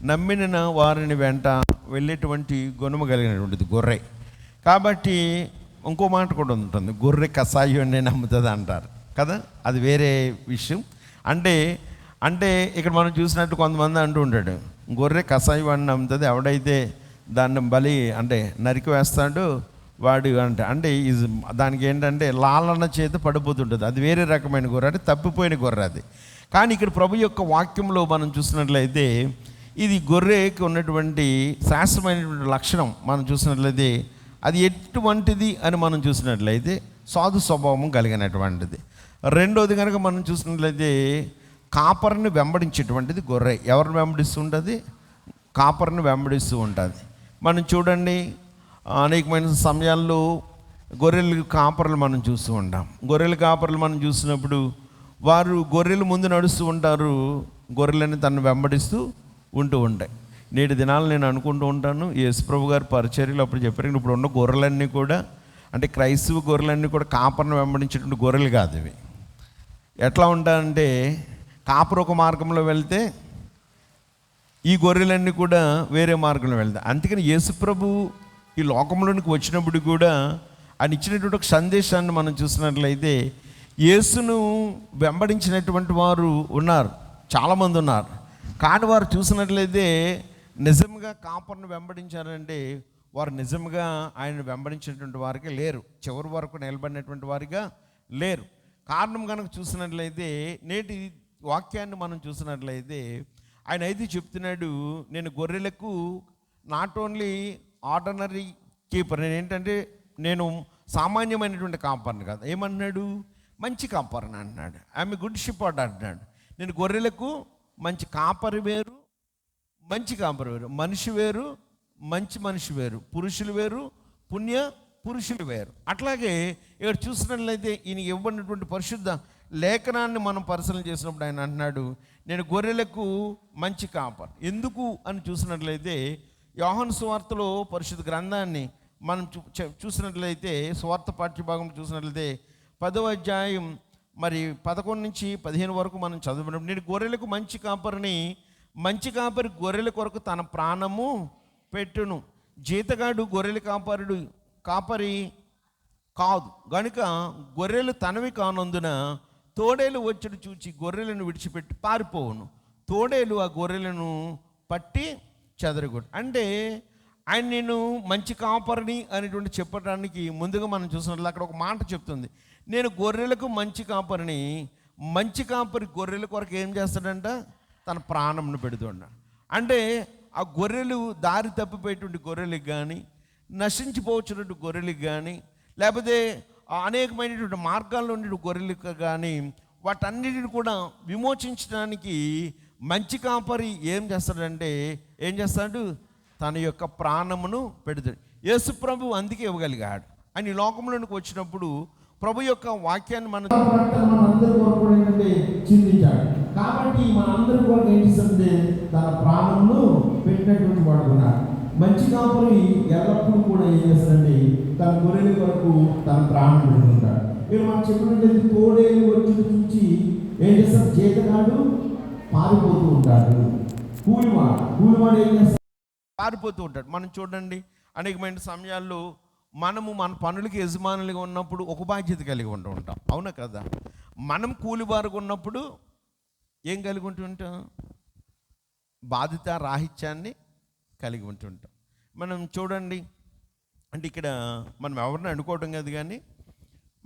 నమ్మిన వారిని వెంట వెళ్ళేటువంటి గుణము కలిగినటువంటిది గొర్రె. కాబట్టి ఇంకో మాట కూడా ఉంటుంది, గొర్రె కషాయాన్ని నమ్ముతుంది అంటారు కదా, అది వేరే విషయం. అంటే ఇక్కడ మనం చూసినట్టు కొంతమంది అంటూ ఉంటాడు, గొర్రె కషాయాన్ని నమ్ముతుంది, ఎవడైతే దాన్ని బలి అంటే నరికి వేస్తాడో వాడు అంటే దానికి ఏంటంటే లాలన చేత పడిపోతుంటుంది. అది వేరే రకమైన గొర్రె, అంటే తప్పిపోయిన గొర్రె అది. కానీ ఇక్కడ ప్రభు యొక్క వాక్యంలో మనం చూసినట్లయితే ఇది గొర్రెకి ఉన్నటువంటి శాస్త్రమైనటువంటి లక్షణం మనం చూసినట్లయితే అది ఎటువంటిది అని మనం చూసినట్లయితే సాధు స్వభావం కలిగినటువంటిది. రెండోది కనుక మనం చూసినట్లయితే కాపర్ని వెంబడించేటువంటిది గొర్రె. ఎవరిని వెంబడిస్తూ ఉంటుంది? కాపర్ని వెంబడిస్తూ ఉంటుంది. మనం చూడండి, అనేకమైన సమయాల్లో గొర్రెలు కాపర్లు మనం చూస్తూ ఉంటాం. గొర్రెల కాపర్లు మనం చూసినప్పుడు వారు గొర్రెలు ముందు నడుస్తూ ఉంటారు, గొర్రెలని తను వెంబడిస్తూ ఉంటూ ఉంటాయి. నేటి దినాలు నేను అనుకుంటూ ఉంటాను, యేసుప్రభు గారు పరిచర్యలు అప్పుడు చెప్పారు, ఇప్పుడు ఉన్న గొర్రెలన్నీ కూడా అంటే క్రైస్తవ గొర్రెలన్నీ కూడా కాపర్ను వెంబడించేటువంటి గొర్రెలు కాదు. ఇవి ఎట్లా ఉంటాయంటే కాపర్ ఒక మార్గంలో వెళ్తే ఈ గొర్రెలన్నీ కూడా వేరే మార్గంలో వెళ్తాయి. అందుకని యేసుప్రభు ఈ లోకంలోనికి వచ్చినప్పుడు కూడా ఆయన ఇచ్చినటువంటి ఒక సందేశాన్ని మనం చూసినట్లయితే యేసును వెంబడించినటువంటి వారు ఉన్నారు, చాలామంది ఉన్నారు. కానీ వారు చూసినట్లయితే నిజంగా కాపర్ను వెంబడించారంటే వారు నిజంగా ఆయన వెంబడించినటువంటి వారికి లేరు, చివరి వరకు నిలబడినటువంటి వారిగా లేరు. కారణం కనుక చూసినట్లయితే నేటి వాక్యాన్ని మనం చూసినట్లయితే ఆయన అయితే చెప్తున్నాడు, నేను గొర్రెలకు నాట్ ఓన్లీ ఆర్డినరీ కీపర్, నేను సామాన్యమైనటువంటి కాపర్ని కాదు. ఏమన్నాడు? మంచి కాపర్ని అంటున్నాడు. ఐఎమ్ గుడ్ షెపర్డ్ అంటున్నాడు. నేను గొర్రెలకు మంచి కాపరి వేరు, మంచి కాపరి వేరు, మనిషి వేరు, మంచి మనిషి వేరు, పురుషులు వేరు, పుణ్య పురుషులు వేరు. అట్లాగే ఇక్కడ చూసినట్లయితే ఈయన ఇవ్వబడినటువంటి పరిశుద్ధ లేఖనాన్ని మనం పరిశీలన చేసినప్పుడు ఆయన అంటున్నాడు, నేను గొర్రెలకు మంచి కాపర్. ఎందుకు అని చూసినట్లయితే యోహాను సువార్తలో పరిశుద్ధ గ్రంథాన్ని మనం చూసినట్లయితే సువార్త పాఠ్యభాగం చూసినట్లయితే 10వ అధ్యాయం మరి 11 నుంచి 15 వరకు మనం చదివినప్పుడు, నేను గొర్రెలకు మంచి కాపరిని, మంచి కాపరి గొర్రెల కొరకు తన ప్రాణము పెట్టును, జీతగాడు గొర్రెల కాపరి కాదు గనుక గొర్రెలు తనవి కానందున తోడేలు వచ్చి చూచి గొర్రెలను విడిచిపెట్టి పారిపోవును, తోడేలు ఆ గొర్రెలను పట్టి చెదరగొట్టు. అంటే ఆయన నేను మంచి కాపరిని అనేటువంటి చెప్పడానికి ముందుగా మనం చూసినట్లు అక్కడ ఒక మాట చెప్తుంది, నేను గొర్రెలకు మంచి కాపరిని. మంచి కాపరి గొర్రెల కొరకు ఏం చేస్తాడంట? తన ప్రాణంను పెడుతున్నాడు. అంటే ఆ గొర్రెలు దారి తప్పిపోయేటువంటి గొర్రెలకు కానీ, నశించిపోవచ్చినటువంటి గొర్రెలకు కానీ, లేకపోతే అనేకమైనటువంటి మార్గాల్లో ఉండే గొర్రెలకు కానీ వాటన్నిటిని కూడా విమోచించడానికి మంచి కాపరి ఏం చేస్తాడు? తన యొక్క ప్రాణమును పెడతాడు. యేసు ప్రభు అందుకే ఇవ్వగలిగాడు. ఆయన ఈ లోకంలోనికి వచ్చినప్పుడు ప్రభు యొక్క వాక్యాన్ని మనందరి కొరకు చిందించాడు. కాబట్టి మనందరి కొరకు ఏం చేస్తుంది? తన ప్రాణమును పెట్టినటువంటి వాడు ఉన్నాడు. మంచి కాపరి ఎల్లప్పుడూ కూడా ఏం చేస్తాడండి? తన గొర్రెల కొరకు తన ప్రాణం పెడుతుంటాడు. మీరు మనం చెప్పినట్లయితే తోడేలు వచ్చి చూచి ఏం చేస్తాడు? జీతగాడు పారిపోతూ ఉంటాడు, కూలివాడు ఏం చేస్తాడు? పారిపోతూ ఉంటాడు. మనం చూడండి, అనేకమైన సమయాల్లో మనము మన పనులకి యజమానులుగా ఉన్నప్పుడు ఒక బాధ్యత కలిగి ఉంటూ ఉంటాం, అవునా కదా? మనం కూలివారుగా ఉన్నప్పుడు ఏం కలిగి ఉంటుంటాం? బాధ్యత రాహిత్యాన్ని కలిగి ఉంటుంటాం. మనం చూడండి, అంటే ఇక్కడ మనం ఎవరిని అనుకోవడం కాదు, కానీ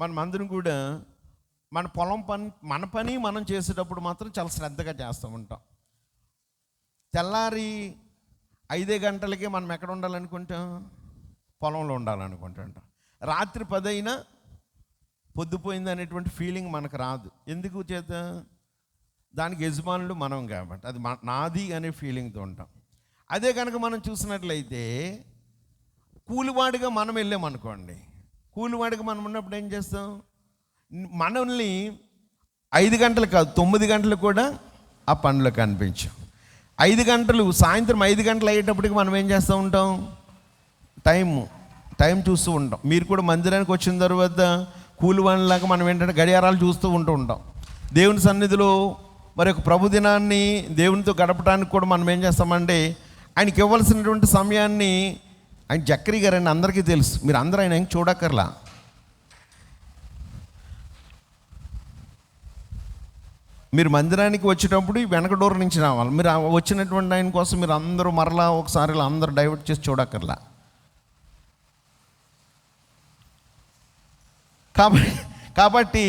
మనం అందరం కూడా మన పొలం మన పని మనం చేసేటప్పుడు మాత్రం చాలా శ్రద్ధగా చేస్తూ ఉంటాం. తెల్లారి 5 గంటలకే మనం ఎక్కడ ఉండాలనుకుంటాం? పొలంలో ఉండాలనుకుంటుంటాం. రాత్రి 10 అయినా పొద్దుపోయింది అనేటువంటి ఫీలింగ్ మనకు రాదు. ఎందుకు చేత? దానికి యజమానులు మనం కాబట్టి అది నాది అనే ఫీలింగ్తో ఉంటాం. అదే కనుక మనం చూసినట్లయితే కూలివాడిగా మనం వెళ్ళామనుకోండి, కూలివాడిగా మనం ఉన్నప్పుడు ఏం చేస్తాం? మనల్ని 5 గంటలు కాదు 9 గంటలు కూడా ఆ పనిలో కనిపించాం. 5 గంటలు, సాయంత్రం 5 గంటలు అయ్యేటప్పటికి మనం ఏం చేస్తూ ఉంటాం? టైం చూస్తూ ఉంటాం. మీరు కూడా మందిరానికి వచ్చిన తర్వాత కూలివాళ్ళలాగా మనం ఏంటంటే గడియారాలు చూస్తూ ఉంటాం. దేవుని సన్నిధిలో మరి ఒక ప్రభు దినాన్ని దేవునితో గడపడానికి కూడా మనం ఏం చేస్తామంటే ఆయనకి ఇవ్వాల్సినటువంటి సమయాన్ని ఆయన జక్కరి గారని అందరికీ తెలుసు, మీరు అందరూ ఆయన ఏం చూడక్కర్లా. మీరు మందిరానికి వచ్చేటప్పుడు వెనక డోర్ నుంచి రావాలి. మీరు వచ్చినటువంటి ఆయన కోసం మీరు అందరూ మరలా ఒకసారి అందరూ డైవర్ట్ చేసి చూడక్కర్లా. కాబట్టి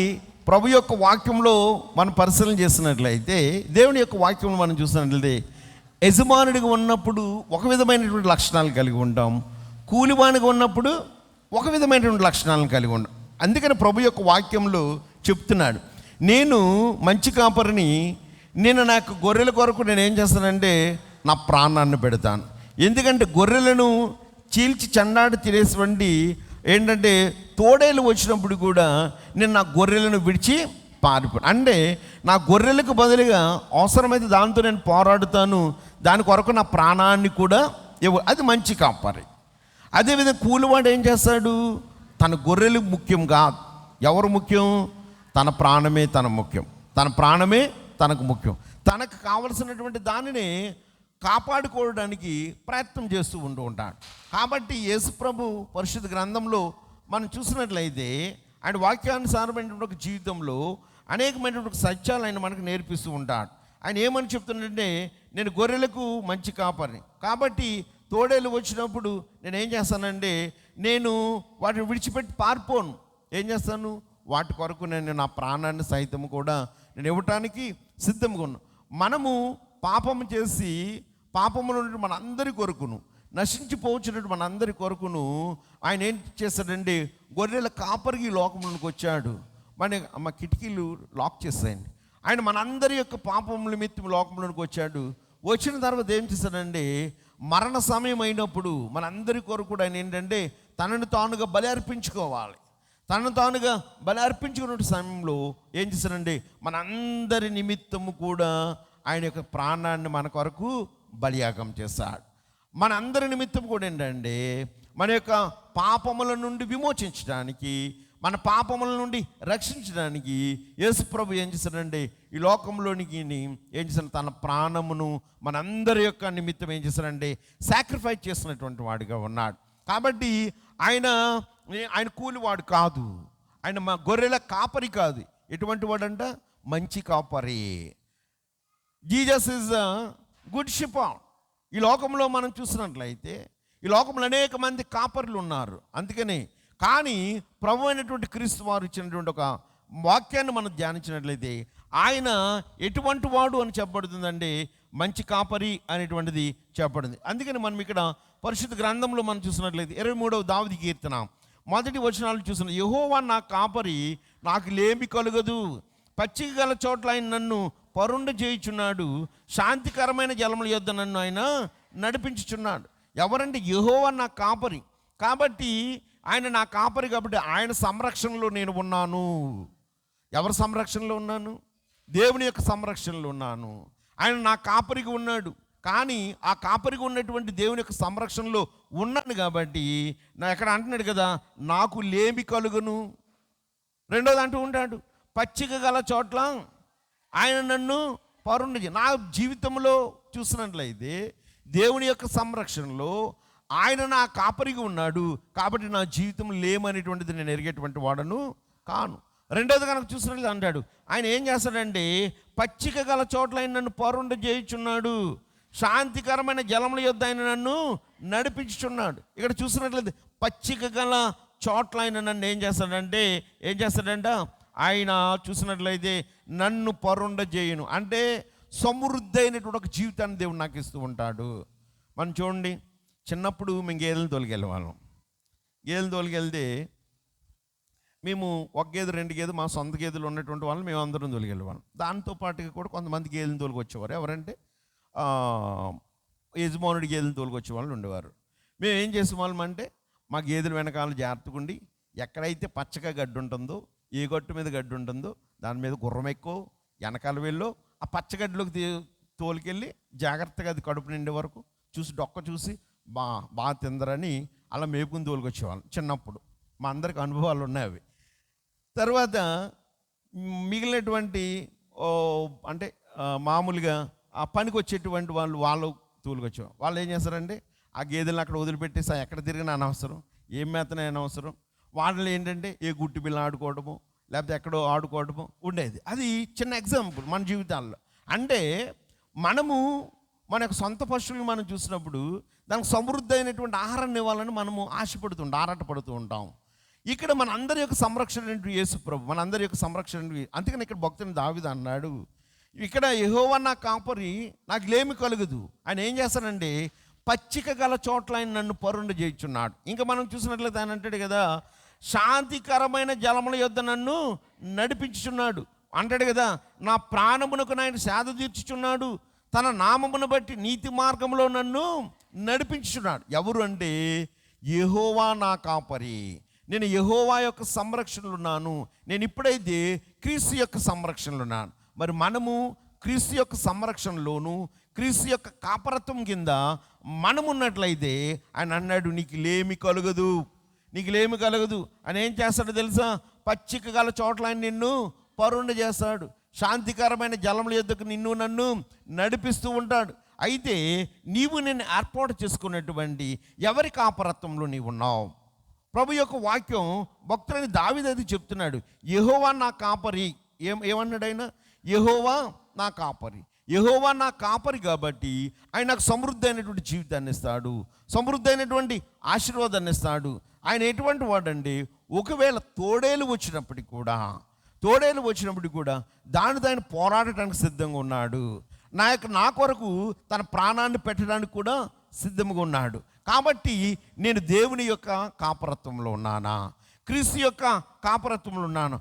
ప్రభు యొక్క వాక్యంలో మనం పరిశీలన చేస్తున్నట్లయితే, దేవుని యొక్క వాక్యంలో మనం చూసినట్లయితే, యజమానుడిగా ఉన్నప్పుడు ఒక విధమైనటువంటి లక్షణాలు కలిగి ఉంటాం, కూలివానిగా ఉన్నప్పుడు ఒక విధమైనటువంటి లక్షణాలను కలిగి ఉంటాం. అందుకని ప్రభు యొక్క వాక్యంలో చెప్తున్నాడు, నేను మంచి కాపరిని, నేను నాకు గొర్రెల కొరకు నేను ఏం చేస్తానంటే నా ప్రాణాన్ని పెడతాను. ఎందుకంటే గొర్రెలను చీల్చి చండాడి తినేటువంటి ఏంటంటే తోడేలు వచ్చినప్పుడు కూడా నేను నా గొర్రెలను విడిచి పారిపోను. అంటే నా గొర్రెలకు బదులుగా అవసరమైతే దాంతో నేను పోరాడుతాను, దాని కొరకు నా ప్రాణాన్ని కూడా అది మంచి కాపరి. అదేవిధంగా కూలివాడు ఏం చేస్తాడు, తన గొర్రెలు ముఖ్యం కాదు. ఎవరు ముఖ్యం? తన ప్రాణమే తన ముఖ్యం, తన ప్రాణమే తనకు ముఖ్యం. తనకు కావలసినటువంటి దానిని కాపాడుకోవడానికి ప్రయత్నం చేస్తూ ఉంటూ ఉంటాడు. కాబట్టి యేసుప్రభు పరిశుద్ధ గ్రంథంలో మనం చూసినట్లయితే ఆయన వాక్యానుసారమైనటువంటి ఒక జీవితంలో అనేకమైనటువంటి సత్యాలు ఆయన మనకు నేర్పిస్తూ ఉంటాడు. ఆయన ఏమని చెప్తున్నాడంటే, నేను గొర్రెలకు మంచి కాపరిని, కాబట్టి తోడేలు వచ్చినప్పుడు నేను ఏం చేస్తానంటే నేను వాటిని విడిచిపెట్టి పారిపోను. ఏం చేస్తాను? వాటి కొరకు నేను నా ప్రాణాన్ని సైతం కూడా నేను ఇవ్వటానికి సిద్ధంగా ఉన్నాను. మనము పాపము చేసి పాపములో మనందరి కొరకును నశించిపోవచ్చినట్టు మనందరి కొరకును ఆయన ఏం చేస్తాడండి, గొర్రెల కాపరికి లోకంలోకి వచ్చాడు. మా కిటికీలు లాక్ చేస్తాయండి. ఆయన మనందరి యొక్క పాపముల నిమిత్తం లోకంలోకి వచ్చాడు. వచ్చిన తర్వాత ఏం చేస్తాడండి, మరణ సమయం అయినప్పుడు మనందరి కొరకు కూడా ఆయన ఏంటంటే తనను తానుగా బలి అర్పించుకోవాలి. తనను తానుగా బలి అర్పించుకున్న సమయంలో ఏం చేస్తాడండి, మనందరి నిమిత్తము కూడా ఆయన యొక్క ప్రాణాన్ని మన కొరకు బలియాగం చేస్తాడు. మన అందరి నిమిత్తం కూడా ఏంటంటే మన యొక్క పాపముల నుండి విమోచించడానికి, మన పాపముల నుండి రక్షించడానికి యేసుప్రభు ఏం చేశాడంటే ఈ లోకంలోనికి ఏం చేశాడు, తన ప్రాణమును మనందరి యొక్క నిమిత్తం ఏం చేశాడంటే సాక్రిఫైస్ చేసినటువంటి వాడిగా ఉన్నాడు. కాబట్టి ఆయన కూలివాడు కాదు, ఆయన మా గొర్రెల కాపరి కాదు. ఎటువంటి వాడంట? మంచి కాపరి. Jesus is a good shepherd. ఈ లోకంలో మనం చూసినట్లయితే ఈ లోకంలో అనేక మంది కాపర్లు ఉన్నారు. అందుకని కానీ ప్రభు అయినటువంటి క్రీస్తు వారు ఇచ్చినటువంటి ఒక వాక్యాన్ని మనం ధ్యానించినట్లయితే ఆయన ఎటువంటి వాడు అని చెప్పబడుతుందండి, మంచి కాపరి అనేటువంటిది చెప్పబడింది. అందుకని మనం ఇక్కడ పరిశుద్ధ గ్రంథంలో మనం చూసినట్లయితే 23వ దావీదు కీర్తన 1 వచనాలు చూసిన, యెహోవా నా కాపరి, నాకు లేమి కలుగదు, పచ్చిక గల చోట్ల ఆయన నన్ను పరుండ చేయుచున్నాడు, శాంతికరమైన జలముల యొద్ద నన్ను ఆయన నడిపించుచున్నాడు. ఎవరంటే యెహోవా నా కాపరి. కాబట్టి ఆయన నా కాపరి, కాబట్టి ఆయన సంరక్షణలో నేను ఉన్నాను. ఎవరి సంరక్షణలో ఉన్నాను? దేవుని యొక్క సంరక్షణలో ఉన్నాను. ఆయన నా కాపరిగా ఉన్నాడు. కానీ ఆ కాపరిగా ఉన్నటువంటి దేవుని యొక్క సంరక్షణలో ఉన్నాను కాబట్టి నా ఎక్కడ అంటున్నాడు కదా, నాకు లేమి కలుగును. రెండోది అంటూ ఉంటాడు, పచ్చిక గల చోట్ల ఆయన నన్ను పరుండ. నా జీవితంలో చూసినట్లయితే దేవుని యొక్క సంరక్షణలో ఆయన నా కాపరిగా ఉన్నాడు కాబట్టి నా జీవితం లేమనేటువంటిది నేను ఎరిగేటువంటి వాడను కాను. రెండోది కనుక చూసినట్లయితే అంటాడు, ఆయన ఏం చేస్తాడంటే పచ్చిక గల చోట్ల ఆయన నన్ను పరుండ చేయుచున్నాడు, శాంతికరమైన జలముల యొద్ద ఆయన నన్ను నడిపించుచున్నాడు. ఇక్కడ చూసినట్లయితే పచ్చిక గల చోట్ల ఆయన నన్ను ఏం చేస్తాడంట ఆయన చూసినట్లయితే నన్ను పరుండ చేయును. అంటే సమృద్ధి అయినటువంటి ఒక జీవితాన్ని దేవుడు నాకు ఇస్తూ ఉంటాడు. మనం చూడండి, చిన్నప్పుడు మేము గేదెలు తోలికెళ్ళేవాళ్ళం. గేదెలు తోలికెళ్తే మేము ఒక గేదె 2 గేదెలు మా సొంత గేదెలు ఉన్నటువంటి వాళ్ళు మేము అందరం తోలికెళ్ళేవాళ్ళం. దాంతోపాటుగా కూడా కొంతమంది గేదెలు తోలుకొచ్చేవారు. ఎవరంటే యజమానుడి గేదెలు తోలుకొచ్చే వాళ్ళు ఉండేవారు. మేము ఏం చేసేవాళ్ళం అంటే మా గేదెల వెనకాల జాగ్రత్తగా ఉండి ఎక్కడైతే పచ్చగా గడ్డి ఉంటుందో, ఏ గట్టు మీద గడ్డి ఉంటుందో దాని మీద గుర్రం ఎక్కువ వెనకాల వెళ్ళో ఆ పచ్చగడ్డిలోకి తోలుకెళ్ళి జాగ్రత్తగా అది కడుపు నిండే వరకు చూసి డొక్క చూసి బాగా తిందరని అలా మేపుకుని తోలుకొచ్చేవాళ్ళం చిన్నప్పుడు. మా అందరికి అనుభవాలు ఉన్నాయి అవి. తర్వాత మిగిలినటువంటి అంటే మామూలుగా ఆ పనికి వచ్చేటువంటి వాళ్ళు తోలుకొచ్చారు. వాళ్ళు ఏం చేస్తారంటే ఆ గేదెలను అక్కడ వదిలిపెట్టేసి ఎక్కడ తిరిగినా అనవసరం, ఏం మేతనే అనవసరం. వాళ్ళు ఏంటంటే ఏ గుట్టి బిల్ల ఆడుకోవడము, లేకపోతే ఎక్కడో ఆడుకోవడము ఉండేది. అది చిన్న ఎగ్జాంపుల్ మన జీవితాల్లో. అంటే మనము మన యొక్క సొంత పశువులు మనం చూసినప్పుడు దానికి సమృద్ధి అయినటువంటి ఆహారాన్ని ఇవ్వాలని మనము ఆరాటపడుతూ ఉంటాం. ఇక్కడ మన అందరి యొక్క సంరక్షణ యేసు ప్రభు, మన అందరి యొక్క సంరక్షణ. అందుకని ఇక్కడ భక్తుని దావీదు అన్నాడు, ఇక్కడ యెహోవా నా కాపరి, నాకు లేమి కలుగదు. ఆయన ఏం చేస్తాడంటే పచ్చిక గల చోట్ల ఆయన నన్ను పరుండ చేయించున్నాడు. ఇంకా మనం చూసినట్లయితే ఆయన అంటాడు కదా, శాంతికరమైన జలముల యొద్ద నన్ను నడిపించుచున్నాడు అంటాడు కదా. నా ప్రాణమునకు ఆయన సేద తీర్చుచున్నాడు, తన నామమును బట్టి నీతి మార్గంలో నన్ను నడిపించుచున్నాడు. ఎవరు అంటే యెహోవా నా కాపరి, నేను యెహోవా యొక్క సంరక్షణలో ఉన్నాను. నేను ఇప్పుడైతే క్రీస్తు యొక్క సంరక్షణలో ఉన్నాను. మరి మనము క్రీస్తు యొక్క సంరక్షణలోను క్రీస్తు యొక్క కాపరత్వం కింద మనము ఉన్నట్లయితే ఆయన అన్నాడు, నీకు లేమి కలగదు, నీకు లేమి కలగదు. ఆయన ఏం చేస్తాడో తెలుసా, పచ్చిక గల చోట్ల ఆయన నిన్ను పరుండ చేస్తాడు, శాంతికరమైన జలముల యొద్దకు నిన్ను నన్ను నడిపిస్తూ ఉంటాడు. అయితే నీవు నేను ఏర్పాటు చేసుకున్నటువంటి ఎవరి కాపరత్వంలో నీవు ఉన్నావు? ప్రభు యొక్క వాక్యం భక్తులని దావీదు అది చెప్తున్నాడు, యెహోవా నా కాపరి. ఏమన్నాడు ఆయన? యెహోవా నా కాపరి. యెహోవా నా కాపరి కాబట్టి ఆయన నాకు సమృద్ధి అయినటువంటి జీవితాన్ని ఇస్తాడు, సమృద్ధి అయినటువంటి ఆశీర్వాదాన్ని ఇస్తాడు. ఆయన ఎటువంటి వాడండి, ఒకవేళ తోడేలు వచ్చినప్పటికి కూడా దానితో ఆయన పోరాడటానికి సిద్ధంగా ఉన్నాడు. నా కొరకు తన ప్రాణాన్ని పెట్టడానికి కూడా సిద్ధంగా ఉన్నాడు. కాబట్టి నేను దేవుని యొక్క కాపరత్వంలో ఉన్నానా, క్రీస్తు యొక్క కాపరత్వంలో ఉన్నాను.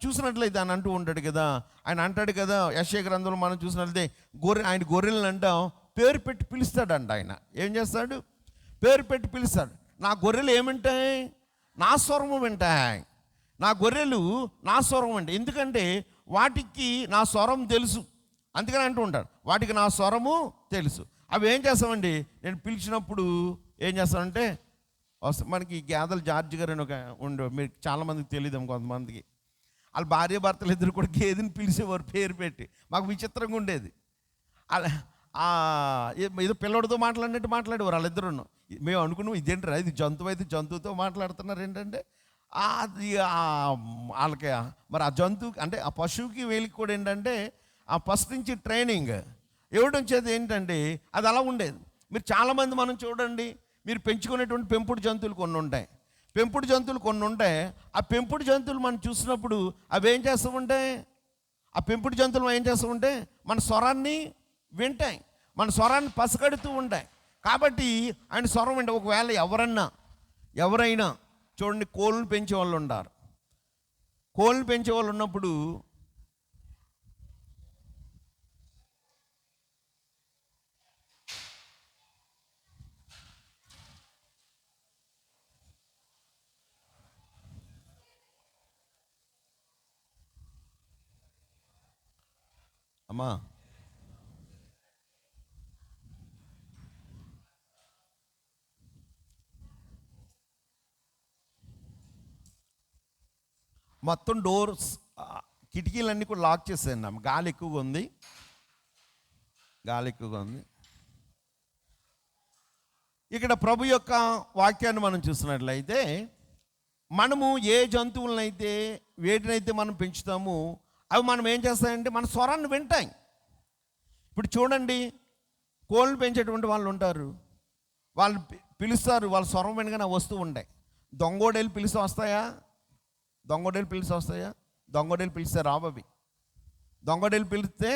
చూసినట్లయితే ఆయన అంటూ ఉంటాడు కదా, ఆయన అంటాడు కదా యెషయా గ్రంథంలో మనం చూసినట్లయితే ఆయన గొర్రెలను అంటాం పేరు పెట్టి పిలుస్తాడంట. ఆయన ఏం చేస్తాడు? పేరు పెట్టి పిలుస్తాడు. నా గొర్రెలు ఏమింటాయి? నా స్వరము వింటాయి. నా గొర్రెలు నా స్వరం వింటాయి. ఎందుకంటే వాటికి నా స్వరం తెలుసు. అందుకని అంటూ ఉంటాడు, వాటికి నా స్వరము తెలుసు. అవి ఏం చేస్తామండి, నేను పిలిచినప్పుడు ఏం చేస్తామంటే మనకి గేదెలు జార్జి గారు అని ఒక మీరు చాలామందికి తెలియదు, కొంతమందికి వాళ్ళ భార్య భర్తలు ఇద్దరు కూడా గేదెని పిలిచేవారు పేరు పెట్టి. మాకు విచిత్రంగా ఉండేది. అలా ఏదో పిల్లడితో మాట్లాడినట్టు మాట్లాడేవారు వాళ్ళిద్దరు. మేము అనుకున్నాం ఇదేంటారా, ఇది జంతువు అయితే జంతువుతో మాట్లాడుతున్నారు ఏంటంటే అది వాళ్ళకి మరి ఆ జంతువు అంటే ఆ పశువుకి వీళ్ళకి కూడా ఏంటంటే ఆ ఫస్ట్ నుంచి ట్రైనింగ్ ఇవ్వడం చేత ఏంటంటే అది అలా ఉండేది. మీరు చాలామంది మనం చూడండి, మీరు పెంచుకునేటువంటి పెంపుడు జంతువులు కొన్ని ఉంటాయి, ఆ పెంపుడు జంతువులు మనం చూసినప్పుడు అవి ఏం చేస్తూ ఉంటాయి, ఆ పెంపుడు జంతువులు ఏం చేస్తూ ఉంటే మన స్వరాన్ని వింటాయి, మన స్వరాన్ని పసగడుతూ ఉంటాయి. కాబట్టి ఆయన స్వరం వింటే ఒకవేళ ఎవరైనా చూడండి, కోళ్ళను పెంచే వాళ్ళు ఉంటారు. కోళ్ళను పెంచే వాళ్ళు ఉన్నప్పుడు అమ్మా మొత్తం డోర్స్ కిటికీలన్నీ కూడా లాక్ చేసేయండి. గాలి ఎక్కువగా ఉంది. ఇక్కడ ప్రభు యొక్క వాక్యాన్ని మనం చూసినట్లయితే మనము ఏ జంతువులనైతే వేటినైతే మనం పెంచుతామో అవి మనం ఏం చేస్తాయంటే మన స్వరాన్ని వింటాయి. ఇప్పుడు చూడండి, కోళ్ళను పెంచేటువంటి వాళ్ళు ఉంటారు, వాళ్ళు పిలుస్తారు, వాళ్ళ స్వరం వినగానే వస్తూ ఉంటాయి. దొంగోడేలు పిలిచి వస్తాయా? దొంగోడేలు పిలిస్తే రాబవి. దొంగోడేలు పిలిస్తే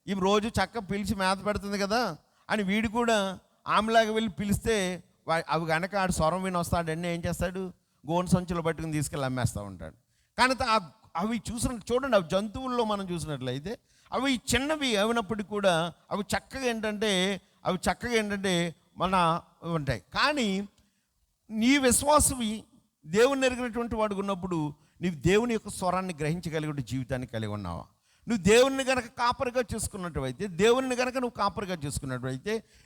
ఈ రోజు చక్క పిలిచి మేత పెడుతుంది కదా అని వీడు కూడా ఆమెలాగా వెళ్ళి పిలిస్తే అవి కనుక ఆడు స్వరం విని వస్తాడన్నీ ఏం చేస్తాడు, గోను సంచులు పట్టుకుని తీసుకెళ్ళి అమ్మేస్తూ ఉంటాడు. కానీ అవి చూడండి, అవి జంతువుల్లో మనం చూసినట్లయితే అవి చిన్నవి అయినప్పటికీ కూడా అవి చక్కగా ఏంటంటే మన ఉంటాయి. కానీ నీ విశ్వాసవి దేవుని ఎరిగినటువంటి వాడు ఉన్నప్పుడు నీవు దేవుని యొక్క స్వరాన్ని గ్రహించగలిగే జీవితాన్ని కలిగి ఉన్నావా? నువ్వు దేవుని కనుక కాపరిగా చేసుకున్నట్లయితే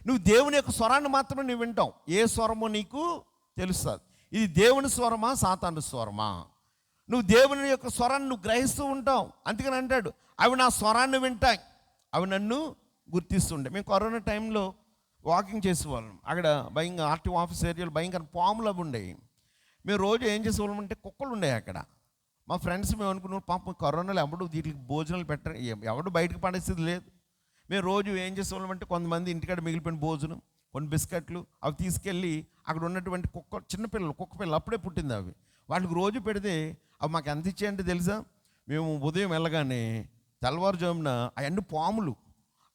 నువ్వు దేవుని యొక్క స్వరాన్ని మాత్రమే నువ్వు వింటావు. ఏ స్వరమో నీకు తెలుస్తుంది. ఇది దేవుని స్వరమా సాతాను స్వరమా? నువ్వు దేవుని యొక్క స్వరాన్ని నువ్వు గ్రహిస్తూ ఉంటావు. అందుకని అంటాడు, అవి నా స్వరాన్ని వింటాయి. అవి నన్ను గుర్తిస్తుండే. మేము కరోనా టైంలో వాకింగ్ చేసేవాళ్ళం. అక్కడ భయంగా ఆర్టీ ఆఫీస్ ఏరియాలో భయంకర పాములు అవి ఉండేవి. మేము రోజు ఏం చేసేవాళ్ళం అంటే కుక్కలు ఉండేవి అక్కడ. మా ఫ్రెండ్స్ మేము అనుకున్నాం, పాపం కరోనాలో ఎవడు వీటికి భోజనాలు పెట్టరు, ఎవడు బయటకు పడేసేది లేదు. మేము రోజు ఏం చేసేవాళ్ళం అంటే కొంతమంది ఇంటికాడ మిగిలిపోయిన భోజనం, కొన్ని బిస్కెట్లు అవి తీసుకెళ్ళి అక్కడ ఉన్నటువంటి చిన్నపిల్లలు కుక్క పిల్లలు అప్పుడే పుట్టింది అవి వాళ్ళకి రోజు పెడితే అవి మాకు ఎంత ఇచ్చాయంటే తెలుసా, మేము ఉదయం వెళ్ళగానే తెల్లవారుజామున అవన్నీ పాములు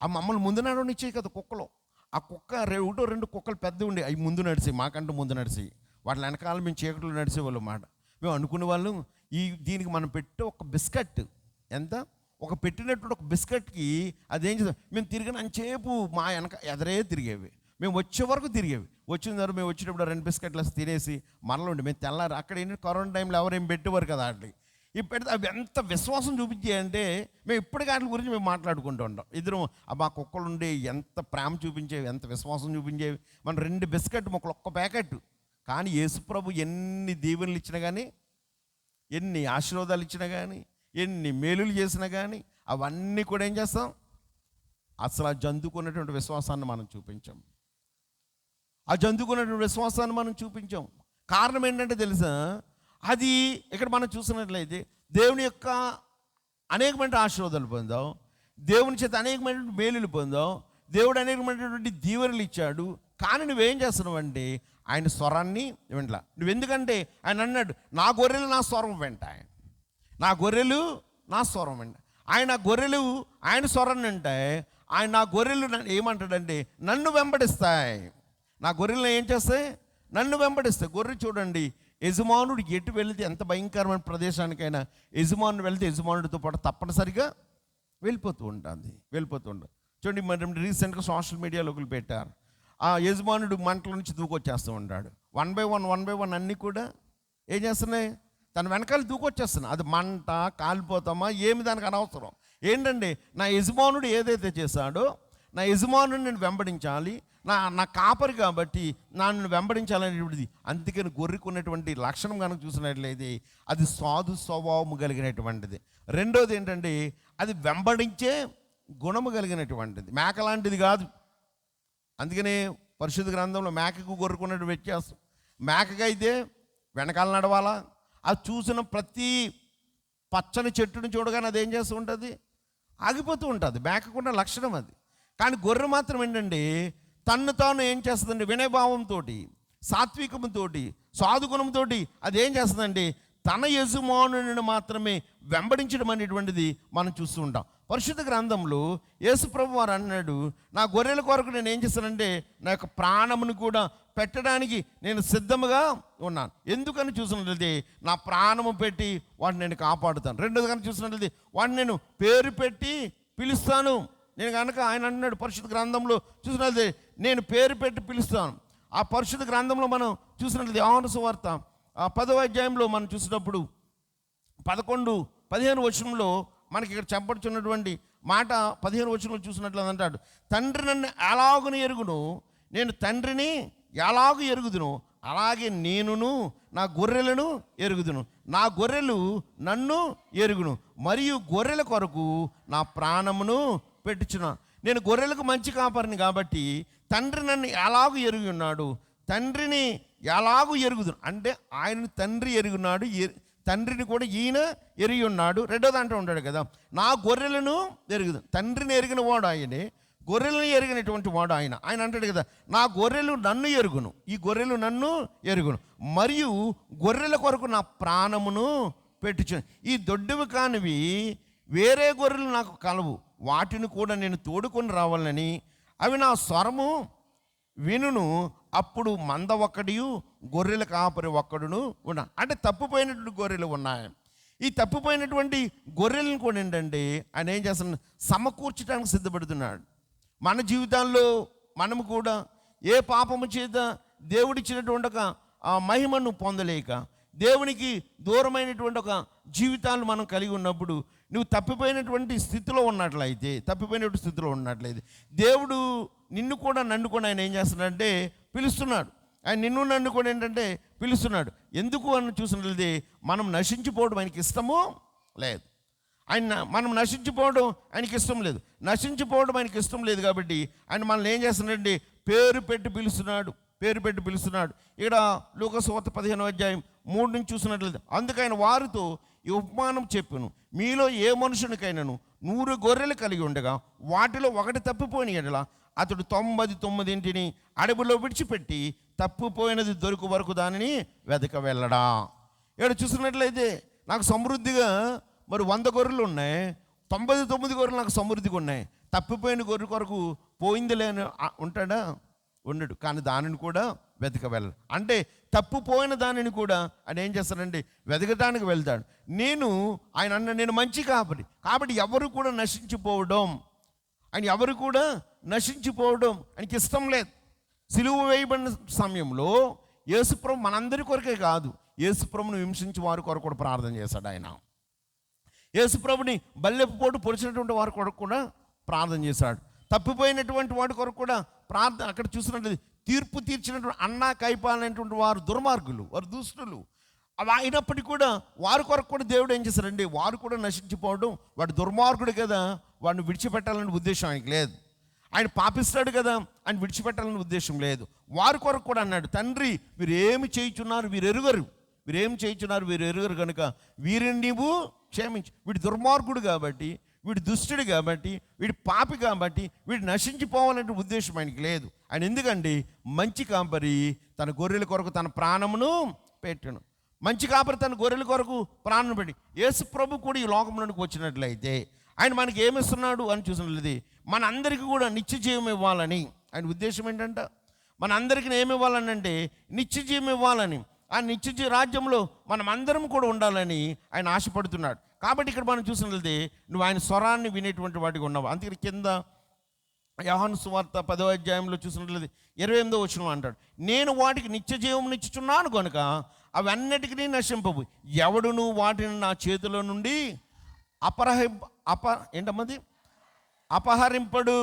ఆ మమ్మల్ని ముందు నడవని ఇచ్చాయి కదా కుక్కలు. ఆ కుక్క ఒకటో రెండు కుక్కలు పెద్ద ఉండి అవి ముందు నడిచాయి, మాకంటే ముందు నడిచాయి. వాటి వెనకాల మేము చీకట్లో నడిచేవాళ్ళు మాట. మేము అనుకునే వాళ్ళం దీనికి మనం పెట్టే ఒక బిస్కెట్ ఎంత ఒక పెట్టినటువంటి ఒక బిస్కెట్కి అదేం చేస్తాం, మేము తిరిగినంతసేపు మా వెనక ఎదరే తిరిగేవి. మేము వచ్చే వరకు తిరిగేవి. వచ్చిన తర్వాత మేము వచ్చేటప్పుడు 2 బిస్కెట్లు తినేసి మరలండి మేము తెల్లారి. అక్కడ ఏంటంటే కరోనా టైంలో ఎవరేం పెట్టేవారు కదా వాటికి. ఈ పెడితే అవి ఎంత విశ్వాసం చూపించాయంటే మేము ఇప్పటికీ వాటి గురించి మేము మాట్లాడుకుంటూ ఉంటాం. ఇద్దరం మా కుక్కలు ఉండే ఎంత ప్రేమ చూపించేవి, ఎంత విశ్వాసం చూపించేవి. మనం 2 బిస్కెట్ ముక్కలు ఒక్క ప్యాకెట్. కానీ యేసుప్రభు ఎన్ని దీవెనలు ఇచ్చినా కానీ, ఎన్ని ఆశీర్వాదాలు ఇచ్చినా కానీ, ఎన్ని మేలులు చేసినా కానీ అవన్నీ కూడా ఏం చేస్తాం, అసలు ఆ జంతుకున్నటువంటి విశ్వాసాన్ని మనం చూపించాం. ఆ జంతుకున్నటువంటి విశ్వాసాన్ని మనం చూపించాం. కారణం ఏంటంటే తెలుసా, అది ఇక్కడ మనం చూసినట్లయితే దేవుని యొక్క అనేకమైన ఆశీర్వాదాలు పొందాం, దేవుని చేత అనేకమైనటువంటి మేలులు పొందాం, దేవుడు అనేకమైనటువంటి దీవెనలు ఇచ్చాడు. కానీ నువ్వేం చేస్తున్నావు అంటే ఆయన స్వరాన్ని వింటలా. నువ్వెందుకంటే ఆయన అన్నాడు, నా గొర్రెలు నా స్వరం వింటాయి, నా గొర్రెలు నా స్వరం వింట. ఆయన గొర్రెలు ఆయన స్వరాన్ని వింటాయి. ఆయన నా గొర్రెలు ఏమంటాడంటే నన్ను వెంబడిస్తాయి. నా గొర్రెలను ఏం చేస్తాయి, నన్ను వెంబడిస్తాయి. గొర్రె చూడండి, యజమానుడు ఎటు వెళితే ఎంత భయంకరమైన ప్రదేశానికైనా యజమానుడు వెళితే యజమానుడితో పాటు తప్పనిసరిగా వెళ్ళిపోతూ ఉంటుంది. చూడండి, మరి రీసెంట్గా సోషల్ మీడియాలో ఒకరు పెట్టారు, ఆ యజమానుడు మంటల నుంచి దూకొచ్చేస్తూ ఉంటాడు. 1 by 1 అన్నీ కూడా ఏం చేస్తున్నాయి, తన వెనకాల దూకొచ్చేస్తున్నాయి. అది మంట కాలిపోతామా ఏమి దానికి అనవసరం. ఏంటంటే నా యజమానుడు ఏదైతే చేశాడో, నా యజమానుడిని నేను వెంబడించాలి, నా కాపరి కాబట్టి నన్ను వెంబడించాలనేటువంటిది. అందుకని గొర్రెకున్నటువంటి లక్షణం కనుక చూసినట్లయితే అది సాధు స్వభావము కలిగినటువంటిది. రెండోది ఏంటంటే అది వెంబడించే గుణము కలిగినటువంటిది, మేక లాంటిది కాదు. అందుకనే పరిశుద్ధ గ్రంథంలో మేకకు గొర్రెకున్నటువంటి వ్యత్యాసం. మేకకైతే వెనకాల నడవాలా, అది చూసిన ప్రతి పచ్చని చెట్టుని చూడగానే అది ఏం చేస్తూ ఉంటుంది, ఆగిపోతూ ఉంటుంది. మేకకున్న లక్షణం అది. కానీ గొర్రె మాత్రం ఏంటంటే తన్ను తాను ఏం చేస్తుందండి, వినయభావంతో, సాత్వికంతో, సాధుగుణంతో అది ఏం చేస్తుందండి, తన యజమానుని మాత్రమే వెంబడించడం అనేటువంటిది మనం చూస్తూ ఉంటాం. పరిశుద్ధ గ్రంథంలో యేసు ప్రభు వారు అన్నాడు, నా గొర్రెల కొరకు నేను ఏం చేస్తానంటే నా యొక్క ప్రాణమును కూడా పెట్టడానికి నేను సిద్ధముగా ఉన్నాను. ఎందుకని చూసినట్లయితే నా ప్రాణము పెట్టి వాటిని నేను కాపాడుతాను. రెండోది కనుక చూసినట్లయితే వాటిని నేను పేరు పెట్టి పిలుస్తాను. నేను కనుక ఆయన అన్నాడు పరిశుద్ధ గ్రంథంలో చూసినట్లయితే నేను పేరు పెట్టి పిలుస్తాను. ఆ పరిశుద్ధ గ్రంథంలో మనం చూసినట్లయితే యోహాను సువార్త 10వ అధ్యాయంలో మనం చూసినప్పుడు 11-15 వచనంలో మనకి ఇక్కడ చెప్పబడుచున్నటువంటి మాట 15 వచనంలో చూసినట్లు అంటాడు, తండ్రి నన్ను ఎలాగును ఎరుగును, నేను తండ్రిని ఎలాగూ ఎరుగుదును, అలాగే నేనును నా గొర్రెలను ఎరుగుదును, నా గొర్రెలు నన్ను ఎరుగును, మరియు గొర్రెల కొరకు నా ప్రాణమును పెట్టుచున్నాను. నేను గొర్రెలకు మంచి కాపరిని కాబట్టి తండ్రి నన్ను ఎలాగూ ఎరిగి ఉన్నాడు, తండ్రిని ఎలాగూ ఎరుగుదును అంటే ఆయన తండ్రి ఎరుగున్నాడు, తండ్రిని కూడా ఈయన ఎరిగి ఉన్నాడు. రెండోది అంటూ ఉంటాడు కదా, నా గొర్రెలను ఎరుగుదు. తండ్రిని ఎరిగిన వాడు ఆయనే, గొర్రెలను ఎరిగినటువంటి వాడు ఆయన. ఆయన అంటాడు కదా, నా గొర్రెలు నన్ను ఎరుగును, ఈ గొర్రెలు నన్ను ఎరుగును, మరియు గొర్రెల కొరకు నా ప్రాణమును పెట్టుచు. ఈ దొడ్డువి కానివి వేరే గొర్రెలు నాకు కలవు, వాటిని కూడా నేను తోడుకొని రావాలని, అవి నా స్వరము వినును, అప్పుడు మంద ఒక్కడియు గొర్రెల కాపరి ఒక్కడును ఉన్నా. అంటే తప్పిపోయినటువంటి గొర్రెలు ఉన్నాయి. ఈ తప్పిపోయినటువంటి గొర్రెలను కూడా ఏంటంటే ఆయన ఏం చేస్తున్నాడు, సమకూర్చడానికి సిద్ధపడుతున్నాడు. మన జీవితాల్లో మనము కూడా ఏ పాపము చేత దేవుడిచ్చినటువంటి ఒక మహిమను పొందలేక దేవునికి దూరమైనటువంటి ఒక జీవితాలు మనం కలిగి ఉన్నప్పుడు నువ్వు తప్పిపోయినటువంటి స్థితిలో ఉన్నట్లయితే దేవుడు నిన్ను కూడా నన్ను కూడా ఆయన ఏం చేస్తున్నాడంటే పిలుస్తున్నాడు. ఆయన నిన్ను నన్ను కూడా ఏంటంటే పిలుస్తున్నాడు. ఎందుకు అని చూసినట్లయితే మనం నశించిపోవడం ఆయనకి ఇష్టమో లేదు. ఆయన మనం నశించిపోవడం ఆయనకి ఇష్టం లేదు. నశించిపోవడం ఆయనకి ఇష్టం లేదు కాబట్టి ఆయన మనల్ని ఏం చేస్తున్నాడండి, పేరు పెట్టి పిలుస్తున్నాడు. ఇక్కడ లూకా సువార్త 15వ అధ్యాయం 3 నుంచి చూసినట్లయితే, అందుకైన వారితో ఈ ఉపమానం చెప్పాను, మీలో ఏ మనుషునికైనాను 100 గొర్రెలు కలిగి ఉండగా వాటిలో ఒకటి తప్పిపోయిన ఎడల అతడు 99 అడవిలో విడిచిపెట్టి తప్పిపోయినది దొరికి వరకు దానిని వెతక వెళ్ళడా. ఇక్కడ చూసినట్లయితే నాకు సమృద్ధిగా మరి 100 గొర్రెలు ఉన్నాయి, 99 గొర్రెలు నాకు సమృద్ధిగా ఉన్నాయి. తప్పిపోయిన గొర్రె కొరకు పోయింది లేని ఉంటాడా? ఉండడు. కానీ దానిని కూడా వెతక వెళ్ళడు. అంటే తప్పిపోయిన దానిని కూడా ఆయన ఏం చేస్తాడండి, వెతకడానికి వెళ్తాడు. నేను మంచి కాపరి కాబట్టి ఎవరు కూడా నశించిపోవడం ఆయనకి ఇష్టం లేదు. సిలువ వేయబడిన సమయంలో యేసుప్రభు మనందరి కొరకే కాదు, యేసుప్రభుని హింసించి వారి కొరకు కూడా ప్రార్థన చేశాడు. ఆయన యేసుప్రభుని బల్లెపు పోటు పొడిచినటువంటి వారి కొరకు కూడా ప్రార్థన చేశాడు. తప్పిపోయినటువంటి వాడి కొరకు కూడా ప్రార్థన. అక్కడ చూసినట్లయితే తీర్పు తీర్చినటువంటి అన్నా కైపా అనేటువంటి వారు దుర్మార్గులు, వారు దుష్టులు. అవి అయినప్పటికీ కూడా వారి కొరకు కూడా దేవుడు ఏం చేశారండి, వారు కూడా నశించిపోవడం. వాడు దుర్మార్గుడు కదా, వాడిని విడిచిపెట్టాలనే ఉద్దేశం ఆయనకి లేదు. ఆయన పాపిస్తాడు కదా, ఆయన విడిచిపెట్టాలనే ఉద్దేశం లేదు. వారి కొరకు కూడా అన్నాడు, తండ్రి వీరు ఏమి చేయుచున్నారు వీరు ఎరుగరు కనుక వీరిని నీవు క్షమించు. వీడు దుర్మార్గుడు కాబట్టి, వీడు దుష్టుడు కాబట్టి, వీడు పాపి కాబట్టి, వీడు నశించిపోవాలంటే ఉద్దేశం ఆయనకి లేదు. ఆయన ఎందుకండి, మంచి కాపరి తన గొర్రెల కొరకు తన ప్రాణమును పెట్టాను. మంచి కాపరి తన గొర్రెల కొరకు ప్రాణం పెట్టి, యేసు ప్రభు కూడా ఈ లోకంలోనికి వచ్చినట్లయితే ఆయన మనకి ఏమిస్తున్నాడు అని చూసినట్లయితే మనందరికీ కూడా నిత్య జీవం ఇవ్వాలని ఆయన ఉద్దేశం ఏంటంట. మనందరికీ ఏమి ఇవ్వాలని అంటే నిత్య జీవం ఇవ్వాలని, ఆ నిత్య రాజ్యంలో మనం అందరం కూడా ఉండాలని ఆయన ఆశపడుతున్నాడు. కాబట్టి ఇక్కడ మనం చూసినట్లయితే నువ్వు ఆయన స్వరాన్ని వినేటువంటి వాటికి ఉన్నావు. అందుకని కింద యోహాను సువార్త 10వ అధ్యాయంలో చూసినట్లయితే 28వ వచనం అంటాడు, నేను వాటికి నిత్య జీవం నిచ్చుచున్నాను కనుక అవి అన్నిటికీ నశింపవు, ఎవడును వాటిని నా చేతిలో నుండి అపహరింపడు.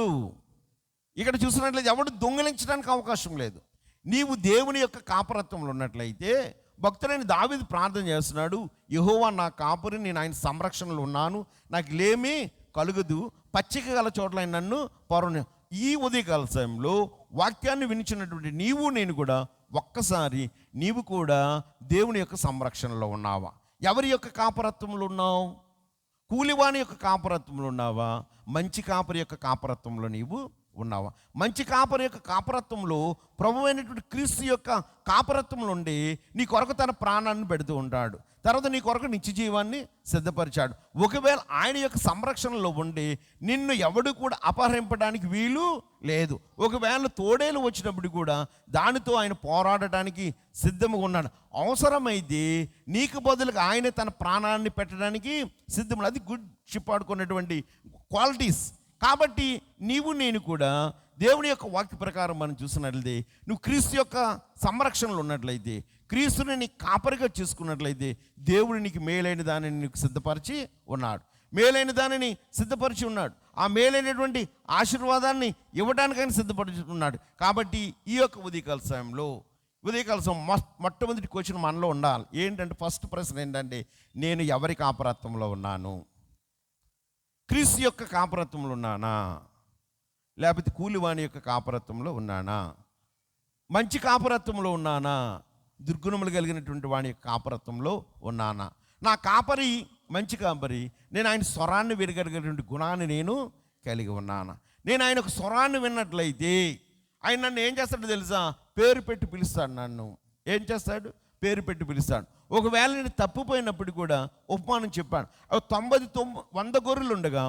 ఇక్కడ చూసినట్లయితే ఎవడు దొంగిలించడానికి అవకాశం లేదు. నీవు దేవుని యొక్క కాపరత్వంలో ఉన్నట్లయితే భక్తుడైన దావీదు ప్రార్థన చేస్తున్నాడు, యెహోవా నా కాపురి, నేను ఆయన సంరక్షణలో ఉన్నాను, నాకు లేమి కలుగదు, పచ్చిక గల చోట్ల నన్ను పరుణ. ఈ ఉదయకాల సమయంలో వాక్యాన్ని వినిచినటువంటి నీవు నేను కూడా ఒక్కసారి నీవు కూడా దేవుని యొక్క సంరక్షణలో ఉన్నావా? ఎవరి యొక్క కాపరత్వంలో ఉన్నావు? కూలివాని యొక్క కాపరత్వంలో ఉన్నావా? మంచి కాపరి యొక్క కాపరత్వంలో నీవు ఉన్నావా? మంచి కాపరి యొక్క కాపరత్వంలో ప్రభువైనటువంటి క్రీస్తు యొక్క కాపరత్వంలో ఉండి నీ కొరకు తన ప్రాణాన్ని పెడుతూ ఉంటాడు. తర్వాత నీ కొరకు నిత్య జీవాన్ని సిద్ధపరిచాడు. ఒకవేళ ఆయన యొక్క సంరక్షణలో ఉండి నిన్ను ఎవడు కూడా అపహరింపడానికి వీలు లేదు. ఒకవేళ తోడేలు వచ్చినప్పుడు కూడా దానితో ఆయన పోరాడటానికి సిద్ధంగా ఉన్నాడు. అవసరమైతే నీకు బదులుగా ఆయన తన ప్రాణాన్ని పెట్టడానికి సిద్ధం. అది గుడ్ షిప్ ఆడుకున్నటువంటి క్వాలిటీస్. కాబట్టి నీవు నేను కూడా దేవుని యొక్క వాక్య ప్రకారం మనం చూసినట్లయితే నువ్వు క్రీస్తు యొక్క సంరక్షణలో ఉన్నట్లయితే, క్రీస్తుని నీ కాపరిగా చేసుకున్నట్లయితే దేవుడు నీకు మేలైన దానిని నీకు సిద్ధపరిచి ఉన్నాడు. ఆ మేలైనటువంటి ఆశీర్వాదాన్ని ఇవ్వడానికైనా సిద్ధపరిచి ఉన్నాడు. కాబట్టి ఈ యొక్క ఉదయకాల సమయంలో మొట్టమొదటి క్వశ్చన్ మనలో ఉండాలి. ఏంటంటే ఫస్ట్ ప్రశ్న ఏంటంటే, నేను ఎవరి కాపరత్వంలో ఉన్నాను? క్రీస్తు యొక్క కాపరత్వంలో ఉన్నానా, లేకపోతే కూలివాణి యొక్క కాపరత్వంలో ఉన్నానా? మంచి కాపరత్వంలో ఉన్నానా, దుర్గుణములు కలిగినటువంటి వాని యొక్క కాపరత్వంలో ఉన్నానా? నా కాపరి మంచి కాపరి, నేను ఆయన స్వరాన్ని వినగలిగినటువంటి గుణాన్ని నేను కలిగి ఉన్నానా? నేను ఆయన ఒక స్వరాన్ని విన్నట్లయితే ఆయన నన్ను ఏం చేస్తాడో తెలుసా? పేరు పెట్టి పిలుస్తాడు. నన్ను ఏం చేస్తాడు? పేరు పెట్టి పిలుస్తాడు. ఒకవేళ నేను తప్పిపోయినప్పుడు కూడా ఉపమానం చెప్పాను. 100 గొర్రెలు ఉండగా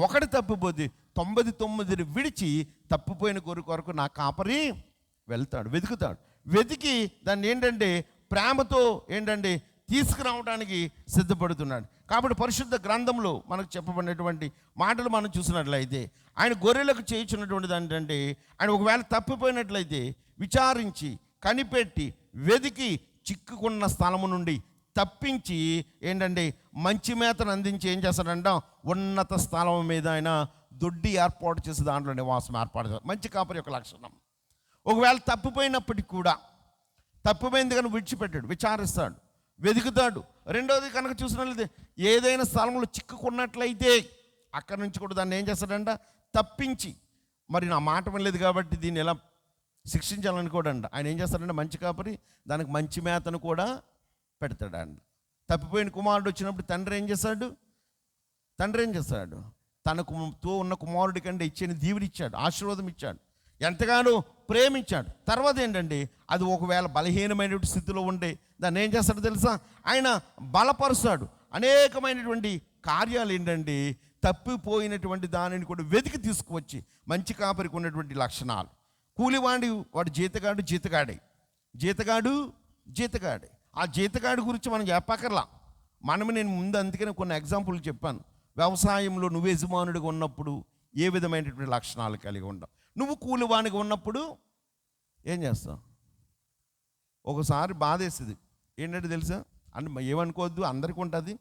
ఒకటి తప్పిపోతే 99 విడిచి తప్పిపోయిన గొర్రె కొరకు నా కాపరి వెతుకుతాడు. వెతికి దాన్ని ఏంటంటే ప్రేమతో తీసుకురావడానికి సిద్ధపడుతున్నాడు. కాబట్టి పరిశుద్ధ గ్రంథంలో మనకు చెప్పబడినటువంటి మాటలు మనం చూసినట్లయితే ఆయన గొర్రెలకు చేయించున్నటువంటిది ఏంటంటే, ఆయన ఒకవేళ తప్పిపోయినట్లయితే విచారించి కనిపెట్టి వెతికి చిక్కుకున్న స్థలము నుండి తప్పించి మంచి మేతను అందించి ఏం చేస్తాడంట, ఉన్నత స్థలం మీద ఆయన దొడ్డి ఏర్పాటు చేసి దాంట్లో నివాసం ఏర్పాటు చేస్తారు. మంచి కాపరి యొక్క లక్షణం. ఒకవేళ తప్పిపోయినప్పటికీ కూడా తప్పిపోయింది కానీ విడిచిపెట్టాడు, విచారిస్తాడు. వెతుకుతాడు. రెండోది కనుక చూసినట్లయితే ఏదైనా స్థలంలో చిక్కుకున్నట్లయితే అక్కడి నుంచి కూడా దాన్ని ఏం చేస్తాడంట, తప్పించి, మరి నా మాట వినలేదు కాబట్టి దీన్ని ఎలా శిక్షించాలనుకోడండి. ఆయన ఏం చేస్తాడంటే మంచి కాపరి దానికి మంచి మేతను కూడా పెడతాడండి. తప్పిపోయిన కుమారుడు వచ్చినప్పుడు తండ్రి ఏం చేస్తాడు, తనకుతో ఉన్న కుమారుడి కంటే ఇచ్చిన దీవుడిచ్చాడు, ఆశీర్వాదం ఇచ్చాడు, ఎంతగానో ప్రేమించాడు. తర్వాత ఏంటంటే అది ఒకవేళ బలహీనమైనటువంటి స్థితిలో ఉండే దాన్ని ఏం చేస్తాడో తెలుసా, ఆయన బలపరుస్తాడు. అనేకమైనటువంటి కార్యాలు ఏంటంటే తప్పిపోయినటువంటి దానిని కూడా వెతికి తీసుకువచ్చి, మంచి కాపరికి ఉన్నటువంటి లక్షణాలు. వాడు జీతగాడే. ఆ జీతగాడి గురించి మనం చెప్పక్కర్లా. నేను ముందు అందుకనే కొన్ని ఎగ్జాంపుల్ చెప్పాను. వ్యవసాయంలో నువ్వు యజమానుడిగా ఉన్నప్పుడు ఏ విధమైనటువంటి లక్షణాలు కలిగి ఉండవు. నువ్వు కూలివానిగా ఉన్నప్పుడు ఏం చేస్తావు? ఒకసారి బాధేస్తుంది. ఏంటంటే తెలుసా, అంటే ఏమనుకోవద్దు, అందరికీ ఉంటుంది.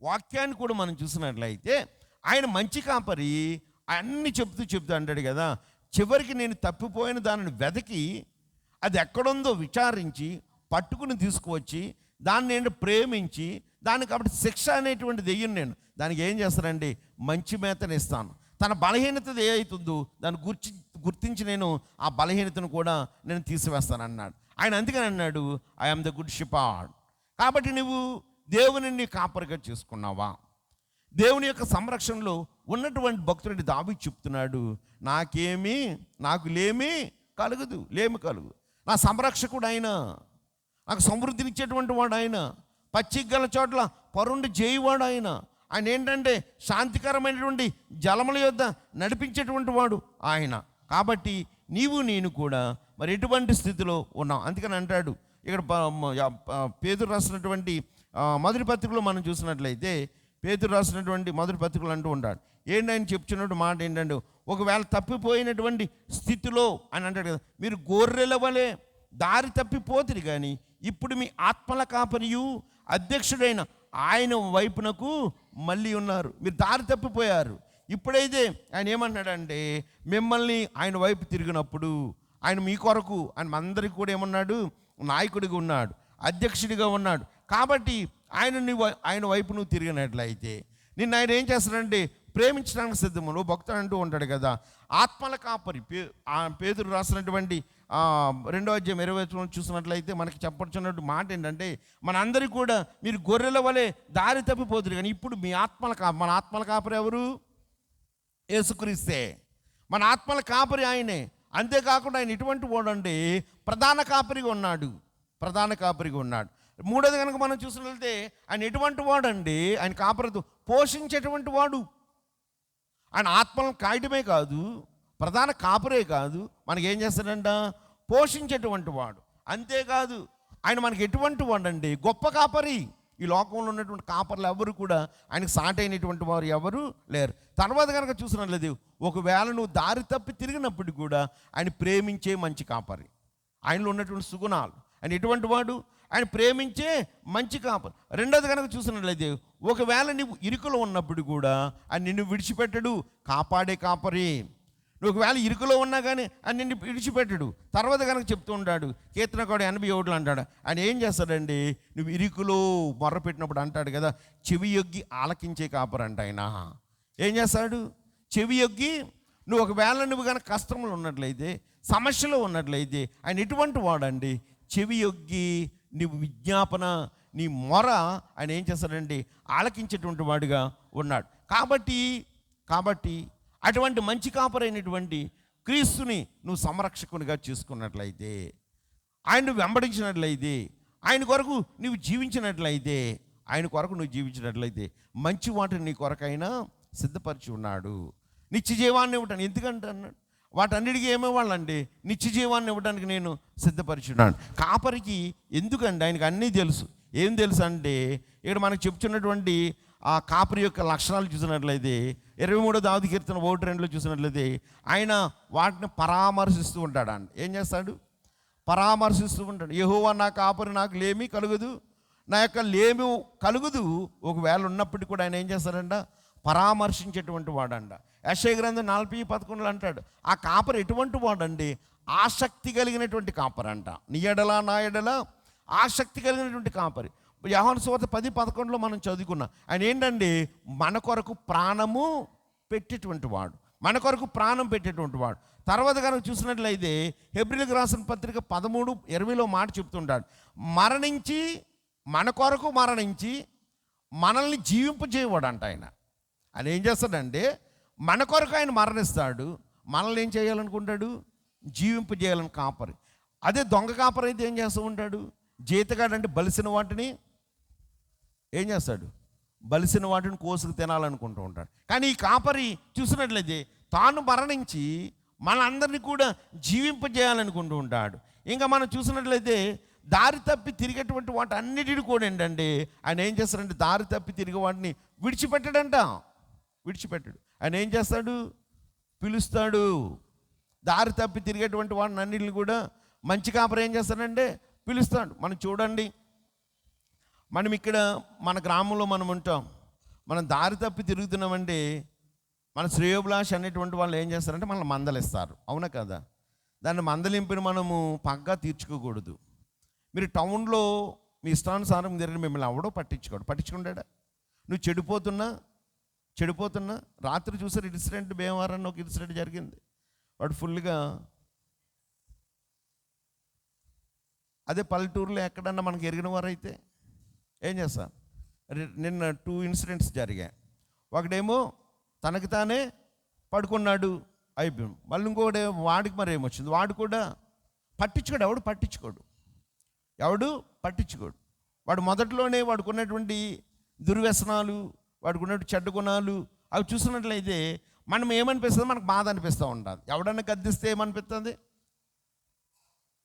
వాక్యాన్ని కూడా మనం చూసినట్లయితే ఆయన మంచి కాపరి అన్నీ చెప్తూ అంటాడు కదా, చివరికి నేను తప్పిపోయిన దానిని వెతికి అది ఎక్కడుందో విచారించి పట్టుకుని తీసుకువచ్చి దాన్ని నేను ప్రేమించి దానికి కాబట్టి శిక్ష అనేటువంటి దెయ్యం నేను దానికి ఏం చేస్తానండి, మంచి మేతని ఇస్తాను. తన బలహీనత ఏ అవుతుందో దాన్ని గుర్తించి నేను ఆ బలహీనతను కూడా నేను తీసివేస్తానన్నాడు ఆయన. అందుకని అన్నాడు, I am the good shepherd. కాబట్టి నువ్వు దేవుని నీ కాపరిగా చేసుకున్నావా? దేవుని యొక్క సంరక్షణలో ఉన్నటువంటి భక్తుడిని దావీదు చెప్తున్నాడు, నాకు లేమి కలుగు. నా సంరక్షకుడు ఆయన, నాకు సమృద్ధినిచ్చేటువంటి వాడు ఆయన, పచ్చిక గల చోట్ల పరుండి జేయువాడు ఆయన. ఆయన ఏంటంటే శాంతికరమైనటువంటి జలముల యొద్ద నడిపించేటువంటి వాడు ఆయన. కాబట్టి నేను కూడా మరి ఎటువంటి స్థితిలో ఉన్నాం. అందుకని అంటాడు ఇక్కడ పేతురు రాసినటువంటి మొదటి పత్రికలో మనం చూసినట్లయితే, పేతురు రాసినటువంటి మొదటి పత్రికలు అంటూ ఉంటాడు. ఏంటని చెప్తున్నట్టు మాట ఏంటంటే, ఒకవేళ తప్పిపోయినటువంటి స్థితిలో అని అంటాడు కదా, మీరు గొర్రెల వలె దారి తప్పిపోతురు, కానీ ఇప్పుడు మీ ఆత్మల కాపరియు అధ్యక్షుడైన ఆయన వైపునకు మళ్ళీ ఉన్నారు. మీరు దారి తప్పిపోయారు. ఇప్పుడైతే ఆయన ఏమన్నాడంటే, మిమ్మల్ని ఆయన వైపు తిరిగినప్పుడు ఆయన మీ కొరకు ఆయన అందరికీ కూడా ఏమన్నాడు, నాయకుడిగా ఉన్నాడు, అధ్యక్షుడిగా ఉన్నాడు. కాబట్టి ఆయన వైపు నువ్వు తిరిగినట్లయితే నిన్ను ఆయన ఏం చేస్తాడంటే ప్రేమించడానికి సిద్ధము. భక్తుడు అంటూ ఉంటాడు కదా, ఆత్మల కాపరి. పేతురు రాసినటువంటి 2:20 చూసినట్లయితే మనకి చెప్పొచ్చున్నట్టు మాట ఏంటంటే, మనందరికీ కూడా మీరు గొర్రెల వలె దారి తప్పిపోతురు, కానీ ఇప్పుడు మీ మన ఆత్మల కాపరి ఎవరు? యేసుక్రీస్తే. మన ఆత్మల కాపరి ఆయనే. అంతేకాకుండా ఆయన ఇటువంటి వాడండి, ప్రధాన కాపరిగా ఉన్నాడు. మూడోది కనుక మనం చూసినట్లయితే ఆయన ఎటువంటి వాడండి, ఆయన కాపరితో పోషించేటువంటి వాడు. ఆయన ఆత్మలను కాయటమే కాదు, ప్రధాన కాపరే కాదు, మనకేం చేస్తాడంట, పోషించేటువంటి వాడు. అంతేకాదు ఆయన మనకి ఎటువంటి వాడండి, గొప్ప కాపరి. ఈ లోకంలో ఉన్నటువంటి కాపర్లు ఎవరు కూడా ఆయనకు సాటైనటువంటి వారు ఎవరు లేరు. తర్వాత కనుక చూసినట్లేదు, ఒకవేళ నువ్వు దారి తప్పి తిరిగినప్పుడు కూడా ఆయన ప్రేమించే మంచి కాపరి. ఆయనలో ఉన్నటువంటి సుగుణాలు, ఆయన ఎటువంటి వాడు, ఆయన ప్రేమించే మంచి కాపరి. రెండోది కనుక చూసినట్లయితే, ఒకవేళ నువ్వు ఇరుకులో ఉన్నప్పుడు కూడా ఆయన నిన్ను విడిచిపెట్టడు, కాపాడే కాపరి. నువ్వు ఒకవేళ ఇరుకులో ఉన్నా కానీ ఆయన నిన్ను విడిచిపెట్టడు. తర్వాత కనుక చెప్తూ ఉంటాడు, కీర్తనకారుడు 87 అంటాడు, ఆయన ఏం చేస్తాడండి, నువ్వు ఇరుకులో మొర్ర పెట్టినప్పుడు అంటాడు కదా, చెవి యొగ్గి ఆలకించే కాపరంట ఆయన. ఏం చేస్తాడు? చెవి యొగ్గి, నువ్వు ఒకవేళ నువ్వు కనుక కష్టంలో ఉన్నట్లయితే, సమస్యలో ఉన్నట్లయితే ఆయన ఎటువంటి వాడండి, చెవి యొగ్గి నువ్వు విజ్ఞాపన, నీ మొర ఆయన ఏం చేస్తాడండి, ఆలకించేటువంటి వాడుగా ఉన్నాడు. కాబట్టి అటువంటి మంచి కాపరైనటువంటి క్రీస్తుని నువ్వు సంరక్షకునిగా చేసుకున్నట్లయితే, ఆయన వెంబడించినట్లయితే, ఆయన కొరకు నువ్వు జీవించినట్లయితే మంచి వాటిని నీ కొరకైనా సిద్ధపరిచి ఉన్నాడు. నిత్య జీవాన్ని ఇవ్వటానికి, ఎందుకంటే అన్నాడు, వాటన్నిటికీ ఏమివ్వాలండి, నిత్య జీవాన్ని ఇవ్వడానికి నేను సిద్ధపరిచున్నాను. కాపరికి ఎందుకండి, ఆయనకు అన్నీ తెలుసు. ఏం తెలుసు అంటే, ఇక్కడ మనకు చెప్తున్నటువంటి ఆ కాపరి యొక్క లక్షణాలు చూసినట్లయితే 23వ దావీదు కీర్తన 1-2 చూసినట్లయితే ఆయన వాటిని పరామర్శిస్తూ ఉంటాడు అండి. ఏం చేస్తాడు? పరామర్శిస్తూ ఉంటాడు. యెహోవా నా కాపరి, నాకు లేమి కలుగదు, నా యొక్క లేమి కలుగదు. ఒకవేళ ఉన్నప్పటికీ కూడా ఆయన ఏం చేస్తాడంట, పరామర్శించేటువంటి వాడంట. యెషయా గ్రంథం 40:11 అంటాడు, ఆ కాపరి ఎటువంటి వాడండి, ఆసక్తి కలిగినటువంటి కాపరంట. నీ ఎడల నా ఎడల ఆసక్తి కలిగినటువంటి కాపరి. యోహాను సువార్త 10:11 మనం చదువుకున్నాం. ఆయన ఏంటండి, మన కొరకు ప్రాణము పెట్టేటువంటి వాడు. తర్వాత కనుక చూసినట్లయితే హెబ్రీయులకు రాసిన పత్రిక 13:20 మాట చెప్తుంటాడు, మన కొరకు మరణించి మనల్ని జీవింపజేయవాడు అంట ఆయన. ఆయన ఏం చేస్తాడంటే, మన కొరకు ఆయన మరణిస్తాడు, మనల్ని ఏం చేయాలనుకుంటాడు, జీవింపజేయాలని కాపరి. అదే దొంగ కాపరి అయితే ఏం చేస్తూ ఉంటాడు, జీతగాడంటే బలిసిన వాటిని ఏం చేస్తాడు, బలిసిన వాటిని కోసుకు తినాలనుకుంటూ ఉంటాడు. కానీ ఈ కాపరి చూసినట్లయితే తాను మరణించి మనందరినీ కూడా జీవింపజేయాలనుకుంటూ ఉంటాడు. ఇంకా మనం చూసినట్లయితే దారి తప్పి తిరిగేటువంటి వాటి అన్నిటిని కూడా ఏంటంటే ఆయన ఏం చేస్తాడంటే, దారి తప్పి తిరిగే వాటిని విడిచిపెట్టడంట. ఆయన ఏం చేస్తాడు, పిలుస్తాడు. దారి తప్పి తిరిగేటువంటి వాటిని అన్నిటిని కూడా మంచి కాపరి ఏం చేస్తాడంటే పిలుస్తాడు. మనం చూడండి, మనం ఇక్కడ మన గ్రామంలో మనం ఉంటాం, మనం దారి తప్పి తిరుగుతున్నామంటే మన శ్రేయోభిలాష అనేటువంటి వాళ్ళు ఏం చేస్తారంటే మనల్ని మందలిస్తారు, అవునా కదా? దాన్ని మందలింపుని మనము పగ్గా తీర్చుకోకూడదు. మీరు టౌన్లో మీ ఇష్టానుసారం జరిగిన మిమ్మల్ని ఎవడో పట్టించుకుంటాడా? నువ్వు చెడిపోతున్నా రాత్రి చూసారు ఇన్సిడెంట్, భీమవరాన్ని ఒక ఇన్సిడెంట్ జరిగింది. వాడు ఫుల్గా, అదే పల్లెటూరులో ఎక్కడన్నా మనకు ఎరిగిన వారైతే ఏం చేస్తారు, నిన్న 2 ఇన్సిడెంట్స్ జరిగాయి. ఒకడేమో తనకి తానే పడుకున్నాడు, అయిపోయాం. మళ్ళీ ఇంకొకటి వాడికి మరి ఏమొచ్చింది, వాడు కూడా ఎవడు పట్టించుకోడు. వాడు మొదట్లోనే వాడుకున్నటువంటి దుర్వ్యసనాలు, వాడుకున్నటువంటి చెడ్డ గుణాలు అవి చూసినట్లయితే మనం ఏమనిపిస్తుంది, మనకు బాధ అనిపిస్తూ ఉంటుంది. ఎవడన్నా గద్దిస్తే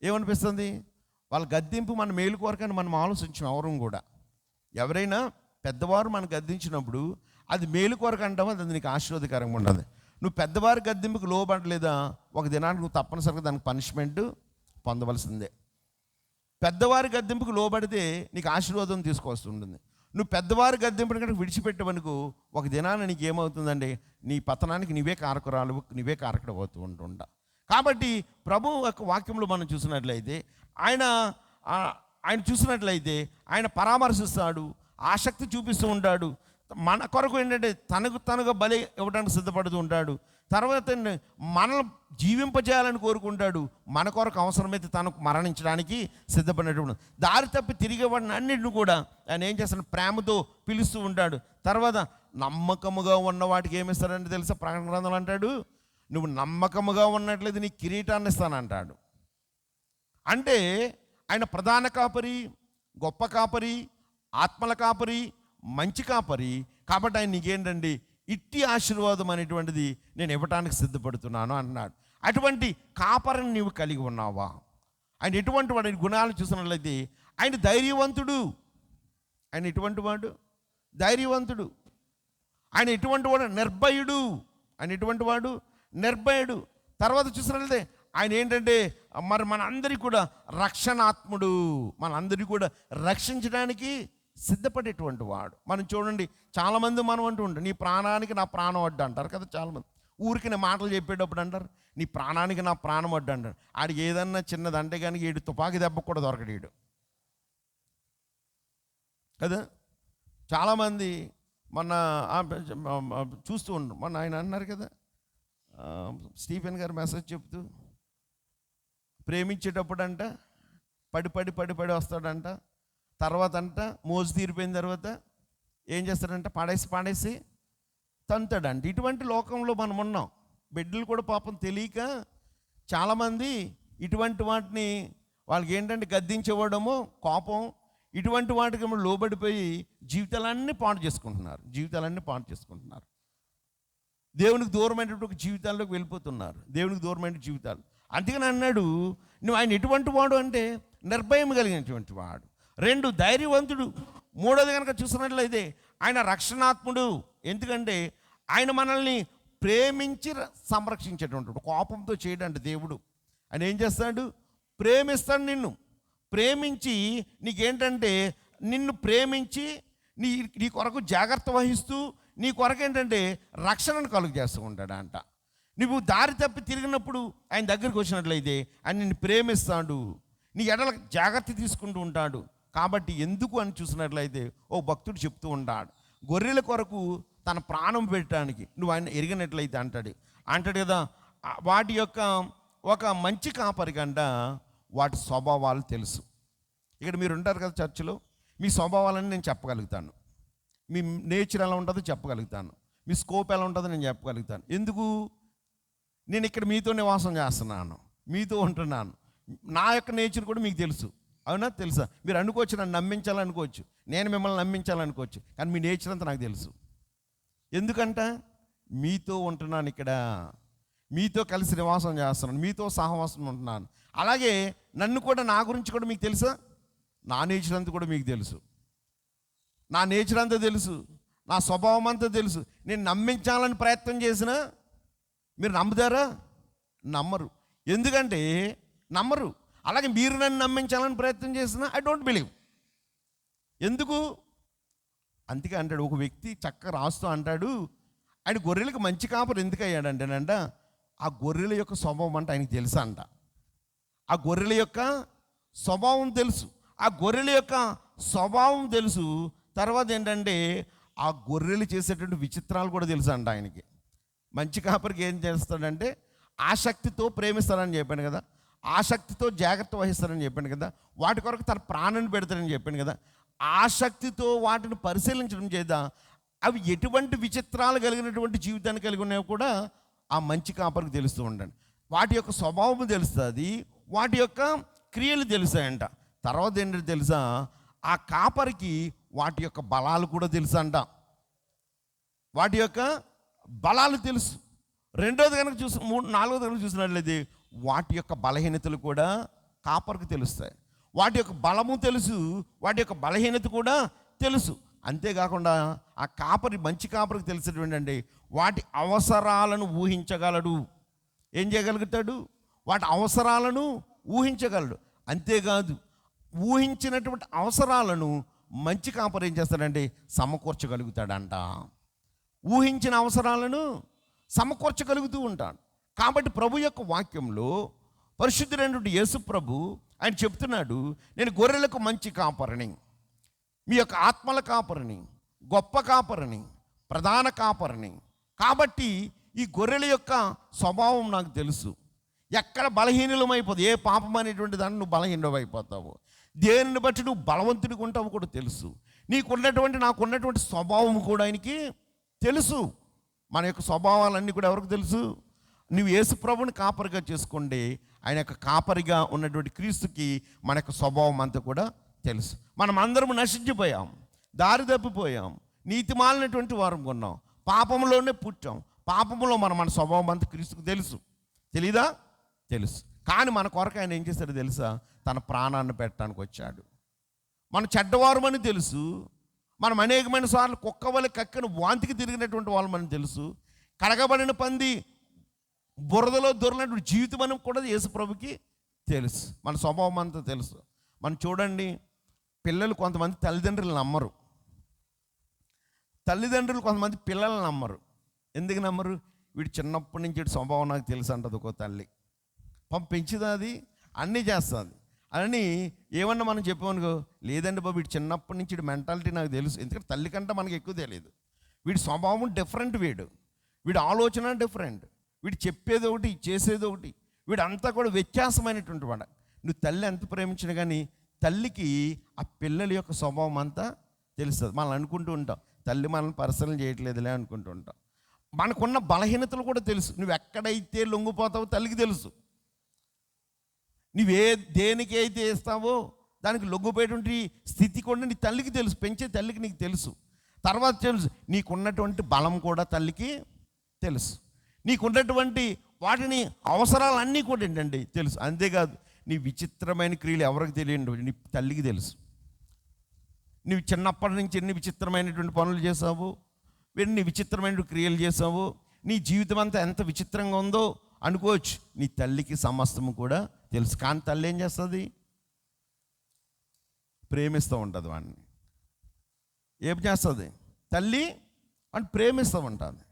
ఏమనిపిస్తుంది, వాళ్ళ గద్దింపు మన మేలు కోరకని మనం ఆలోచించాం. ఎవరైనా పెద్దవారు మనం గద్దించినప్పుడు అది మేలు కొరకు అంటామో అది నీకు ఆశీర్వాదకరంగా ఉండదు. నువ్వు పెద్దవారి గద్దింపుకు లోబడలేదా, ఒక దినానికి నువ్వు తప్పనిసరిగా దానికి పనిష్మెంట్ పొందవలసిందే. పెద్దవారి గద్దింపుకు లోబడితే నీకు ఆశీర్వాదం తీసుకొస్తుంటుంది. నువ్వు పెద్దవారి గద్దింపుని కనుక విడిచిపెట్టవనుకో, ఒక దినాన్ని నీకు ఏమవుతుందండి, నీ పతనానికి నీవే కారకుడు అవుతూ ఉంటుంటా. కాబట్టి ప్రభు యొక్క వాక్యంలో మనం చూసినట్లయితే ఆయన చూసినట్లయితే ఆయన పరామర్శిస్తాడు, ఆసక్తి చూపిస్తూ ఉంటాడు. మన కొరకు ఏంటంటే తనగా బలి ఇవ్వడానికి సిద్ధపడుతూ ఉంటాడు. తర్వాత మనల్ని జీవింపజేయాలని కోరుకుంటాడు. మన కొరకు అవసరమైతే తనకు మరణించడానికి సిద్ధపడినటువంటి దారి తప్పి తిరిగేవాడిని అన్నింటిని కూడా ఆయన ఏం చేస్తాడు, ప్రేమతో పిలుస్తూ ఉంటాడు. తర్వాత నమ్మకముగా ఉన్న వాటికి ఏమిస్తాడంటే తెలుసా, ప్రకటన గ్రంథంలో అంటాడు, నువ్వు నమ్మకముగా ఉన్నట్లయితే నీ కిరీటాన్ని ఇస్తానంటాడు. అంటే ఆయన ప్రధాన కాపరి, గొప్ప కాపరి, ఆత్మల కాపరి, మంచి కాపరి. కాబట్టి ఆయన నీకేంటండి, ఇట్టి ఆశీర్వాదం అనేటువంటిది నేను ఇవ్వటానికి సిద్ధపడుతున్నాను అన్నాడు. అటువంటి కాపరిని నీవు కలిగి ఉన్నావా? ఆయన ఎటువంటి వాడు, గుణాలు చూసినట్లయితే ఆయన ధైర్యవంతుడు. ఆయన ఎటువంటి వాడు, ధైర్యవంతుడు. ఆయన ఎటువంటి వాడు, నిర్భయుడు. తర్వాత చూసినట్లయితే ఆయన ఏంటంటే మరి మనందరికీ కూడా రక్షణాత్ముడు, మనందరికీ కూడా రక్షించడానికి సిద్ధపడేటువంటి వాడు. మనం చూడండి, చాలామంది మనం అంటూ ఉంటాం, నీ ప్రాణానికి నా ప్రాణం అడ్డు అంటారు కదా చాలామంది. ఊరికి మాటలు చెప్పేటప్పుడు అంటారు, నీ ప్రాణానికి నా ప్రాణం అడ్డు అంటారు. ఆడికి ఏదన్నా చిన్నదంటే కానీ ఏడు తుపాకీ దెబ్బ కూడా దొరకడు కదా. చాలామంది మొన్న చూస్తూ ఉంటాం, మొన్న ఆయన అన్నారు కదా, స్టీఫెన్ గారు మెసేజ్ చెప్తూ, ప్రేమించేటప్పుడు అంట పడి వస్తాడంట, తర్వాత అంట మోజు తీరిపోయిన తర్వాత ఏం చేస్తాడంట, పాడేసి తంతాడంట. ఇటువంటి లోకంలో మనం ఉన్నాం. బిడ్డలు కూడా పాపం తెలియక చాలామంది ఇటువంటి వాటిని వాళ్ళకి ఏంటంటే గద్దించేవాడమో కోపం, ఇటువంటి వాటికి లోబడిపోయి జీవితాలన్నీ పాడు చేసుకుంటున్నారు. దేవునికి దూరమైనటువంటి జీవితాల్లోకి వెళ్ళిపోతున్నారు, దేవునికి దూరమైన జీవితాలు. అందుకని అన్నాడు, నువ్వు ఆయన ఎటువంటి వాడు అంటే నిర్భయం కలిగినటువంటి వాడు, 2 ధైర్యవంతుడు, 3వది కనుక చూసినట్లయితే ఆయన రక్షణాత్ముడు. ఎందుకంటే ఆయన మనల్ని ప్రేమించి సంరక్షించేటువంటి, కోపంతో చేయడంటే దేవుడు. ఆయన ఏం చేస్తాడు, ప్రేమిస్తాడు. నిన్ను ప్రేమించి నీకేంటంటే నిన్ను ప్రేమించి నీ కొరకు జాగ్రత్త వహిస్తూ నీ కొరకు ఏంటంటే రక్షణను కలుగు చేస్తూ ఉంటాడంట. నువ్వు దారి తప్పి తిరిగినప్పుడు ఆయన దగ్గరికి వచ్చినట్లయితే ఆయన నిన్ను ప్రేమిస్తాడు, నీ ఎడల జాగ్రత్త తీసుకుంటూ ఉంటాడు. కాబట్టి ఎందుకు అని చూసినట్లయితే ఓ భక్తుడు చెప్తూ ఉంటాడు, గొర్రెల కొరకు తన ప్రాణం పెట్టడానికి నువ్వు ఆయన ఎరిగినట్లయితే అంటాడు కదా, వాటి యొక్క ఒక మంచి కాపరి కంట వాటి స్వభావాలు తెలుసు. ఇక్కడ మీరు ఉంటారు కదా చర్చిలో, మీ స్వభావాలని నేను చెప్పగలుగుతాను, మీ నేచర్ ఎలా ఉంటుందో చెప్పగలుగుతాను, మీ స్కోప్ ఎలా ఉంటుందో నేను చెప్పగలుగుతాను. ఎందుకు? నేను ఇక్కడ మీతో నివాసం చేస్తున్నాను, మీతో ఉంటున్నాను, నా యొక్క నేచర్ కూడా మీకు తెలుసు. అవునా? తెలుసా? మీరు అనుకోవచ్చు నన్ను నమ్మించాలనుకోవచ్చు, నేను మిమ్మల్ని నమ్మించాలనుకోవచ్చు, కానీ మీ నేచర్ అంతా నాకు తెలుసు. ఎందుకంట మీతో ఉంటున్నాను, ఇక్కడ మీతో కలిసి నివాసం చేస్తున్నాను, మీతో సహవాసం ఉంటున్నాను. అలాగే నన్ను కూడా, నా గురించి కూడా మీకు తెలుసా, నా నేచర్ అంతా కూడా మీకు తెలుసు, నా నేచర్ అంతా తెలుసు, నా స్వభావం అంతా తెలుసు. నేను నమ్మించాలని ప్రయత్నం చేసినా మీరు నమ్ముతారా? నమ్మరు. ఎందుకంటే నమ్మరు. అలాగే మీరు నన్ను నమ్మించాలని ప్రయత్నం చేసినా ఐ డోంట్ బిలీవ్. ఎందుకు? అందుకే అంటాడు, ఒక వ్యక్తి చక్కగా రాస్తూ అంటాడు, ఆయన గొర్రెలకు మంచి కాపరి ఎందుకు అయ్యాడంటేనంట, ఆ గొర్రెల యొక్క స్వభావం అంటే ఆయనకి తెలుసా అంట. ఆ గొర్రెల యొక్క స్వభావం తెలుసు, ఆ గొర్రెల యొక్క స్వభావం తెలుసు. తర్వాత ఏంటంటే ఆ గొర్రెలు చేసేటువంటి విచిత్రాలు కూడా తెలుసు అంట ఆయనకి. మంచి కాపరికి ఏం చేస్తాడంటే ఆసక్తితో ప్రేమిస్తాడని చెప్పాను కదా, ఆసక్తితో జాగ్రత్త వహిస్తాడని చెప్పాను కదా, వాటి కొరకు తన ప్రాణాన్ని పెడతాడని చెప్పాను కదా. ఆసక్తితో వాటిని పరిశీలించడం చేత అవి ఎటువంటి విచిత్రాలు కలిగినటువంటి జీవితాన్ని కలిగి ఉన్నాయో కూడా ఆ మంచి కాపరికి తెలుస్తూ ఉండండి. వాటి యొక్క స్వభావం తెలుస్తుంది, వాటి యొక్క క్రియలు తెలుసాయంట. తర్వాత ఏంటంటే తెలుసా, ఆ కాపరికి వాటి యొక్క బలాలు కూడా తెలుసా అంట. వాటి యొక్క బలాలు తెలుసు. 2వది కనుక 4వది కనుక చూసినట్లయితే వాటి యొక్క బలహీనతలు కూడా కాపరికి తెలుస్తాయి. వాటి యొక్క బలము తెలుసు, వాటి యొక్క బలహీనత కూడా తెలుసు. అంతేకాకుండా ఆ కాపరి, మంచి కాపరికి తెలిసేటువంటి అంటే వాటి అవసరాలను ఊహించగలడు. ఏం చేయగలుగుతాడు? వాటి అవసరాలను ఊహించగలడు. అంతేకాదు, ఊహించినటువంటి అవసరాలను మంచి కాపరి ఏం చేస్తాడంటే సమకూర్చగలుగుతాడంట. ఊహించిన అవసరాలను సమకూర్చగలుగుతూ ఉంటాడు. కాబట్టి ప్రభు యొక్క వాక్యంలో పరిశుద్ధుడైనటువంటి యేసు ప్రభు ఆయన చెప్తున్నాడు, నేను గొర్రెలకు మంచి కాపరిని, మీ యొక్క ఆత్మల కాపరిని, గొప్ప కాపరిని, ప్రధాన కాపరిని. కాబట్టి ఈ గొర్రెల యొక్క స్వభావం నాకు తెలుసు. ఎక్కడ బలహీనులమైపోతుంది, ఏ పాపం అనేటువంటి దాన్ని నువ్వు బలహీనమైపోతావు, దేనిని బట్టి నువ్వు బలవంతుడిగా ఉంటావు కూడా తెలుసు. నాకున్నటువంటి స్వభావం కూడా ఆయనకి తెలుసు. మన యొక్క స్వభావాలన్నీ కూడా ఎవరికి తెలుసు? నువ్వు యేసు ప్రభుని కాపరిగా చేసుకోండి, ఆయన యొక్క కాపరిగా ఉన్నటువంటి క్రీస్తుకి మన యొక్క స్వభావం అంతా కూడా తెలుసు. మనం అందరం నశించిపోయాం, దారి తప్పిపోయాం, నీతి మాలినటువంటి వారం కొన్నాం, పాపంలోనే పుట్టాం. పాపంలో మన స్వభావం అంతా క్రీస్తుకు తెలుసు. తెలీదా? తెలుసు. కానీ మన కొరకు ఆయన ఏం చేశాడో తెలుసా? తన ప్రాణాన్ని పెట్టడానికి వచ్చాడు. మన చెడ్డవారమని తెలుసు, మనం అనేకమైన సార్లు కుక్కవలి కక్కను వాంతికి తిరిగినటువంటి వాళ్ళమని తెలుసు, కడగబడిన పంది బురదలో దొరికినటువంటి జీవితం అని కూడా యేసు ప్రభుకి తెలుసు. మన స్వభావం అంతా తెలుసు. మనం చూడండి, పిల్లలు కొంతమంది తల్లిదండ్రులు నమ్మరు, తల్లిదండ్రులు కొంతమంది పిల్లల్ని నమ్మరు. ఎందుకు నమ్మరు? వీడు చిన్నప్పటి నుంచి వీడి స్వభావం నాకు తెలుసు అంటది ఒక తల్లి. పెంచుదా అది, అన్నీ చేస్తుంది. అని ఏమన్నా మనం చెప్పామనుకో, లేదండి బాబు వీడు చిన్నప్పటి నుంచి వీడి మెంటాలిటీ నాకు తెలుసు. ఎందుకంటే తల్లి కంటే మనకు ఎక్కువ తెలియదు. వీడి స్వభావం డిఫరెంట్, వీడి ఆలోచన డిఫరెంట్, వీడు చెప్పేది ఒకటి చేసేది ఒకటి, వీడు అంతా కూడా వ్యత్యాసమైనటువంటి వాడు. నువ్వు తల్లి ఎంత ప్రేమించినా కానీ తల్లికి ఆ పిల్లల యొక్క స్వభావం అంతా తెలుస్తుంది. మనం అనుకుంటూ ఉంటాం తల్లి మనల్ని పరిశీలన చేయట్లేదులే అనుకుంటూ ఉంటాం. మనకున్న బలహీనతలు కూడా తెలుసు. నువ్వు ఎక్కడైతే లొంగిపోతావో తల్లికి తెలుసు. దేనికి అయితే ఇస్తావో దానికి లొంగిపోయేటువంటి స్థితి కూడా నీ తల్లికి తెలుసు. పెంచే తల్లికి నీకు తెలుసు. తర్వాత తెలుసు నీకున్నటువంటి బలం కూడా తల్లికి తెలుసు. నీకున్నటువంటి వాటిని అవసరాలన్నీ కూడా ఏంటండి తెలుసు. అంతేకాదు నీ విచిత్రమైన క్రియలు ఎవరికి తెలియదు, నీ తల్లికి తెలుసు. నువ్వు చిన్నప్పటి నుంచి ఎన్ని విచిత్రమైనటువంటి పనులు చేసావు, ఎన్ని విచిత్రమైన క్రియలు చేసావు, నీ జీవితం అంతా ఎంత విచిత్రంగా ఉందో అనుకోవచ్చు. నీ తల్లికి సమస్తము కూడా తెలుసు. కానీ తల్లి ఏం చేస్తుంది? ప్రేమిస్తూ ఉంటుంది వాడిని. ఏం చేస్తుంది తల్లి? వాడిని ప్రేమిస్తూ ఉంటుంది.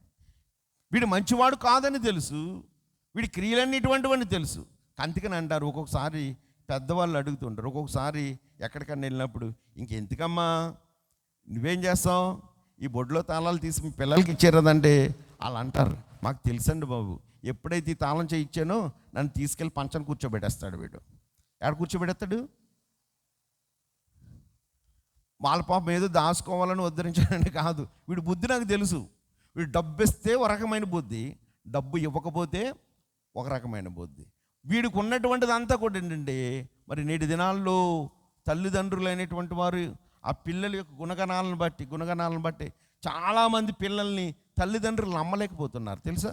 వీడు మంచివాడు కాదని తెలుసు, వీడి క్రియలన్నీ ఇటువంటివన్నీ తెలుసు. అందుకని అంటారు ఒక్కొక్కసారి పెద్దవాళ్ళు అడుగుతుంటారు, ఒక్కొక్కసారి ఎక్కడికన్నా వెళ్ళినప్పుడు, ఇంకెందుకమ్మా నువ్వేం చేస్తావు, ఈ బొడ్లో తాళాలు తీసి మీ పిల్లలకి ఇచ్చారదంటే వాళ్ళు అంటారు, మాకు తెలుసండి బాబు, ఎప్పుడైతే ఈ తాళం చేయి ఇచ్చానో నన్ను తీసుకెళ్ళి పంచను కూర్చోబెట్టేస్తాడు. వీడు ఎక్కడ కూర్చోబెడతాడు? వాళ్ళ పాపం ఏదో దాచుకోవాలని ఉద్ధరించాలని కాదు, వీడి బుద్ధి నాకు తెలుసు. వీడు డబ్బు ఇస్తే ఒక రకమైన బుద్ధి, డబ్బు ఇవ్వకపోతే ఒక రకమైన బుద్ధి. వీడికి ఉన్నటువంటిది అంతా కూడా ఏంటంటే, మరి నేటి దినాల్లో తల్లిదండ్రులు అయినటువంటి వారు ఆ పిల్లల యొక్క గుణగణాలను బట్టి చాలామంది పిల్లల్ని తల్లిదండ్రులు నమ్మలేకపోతున్నారు తెలుసా.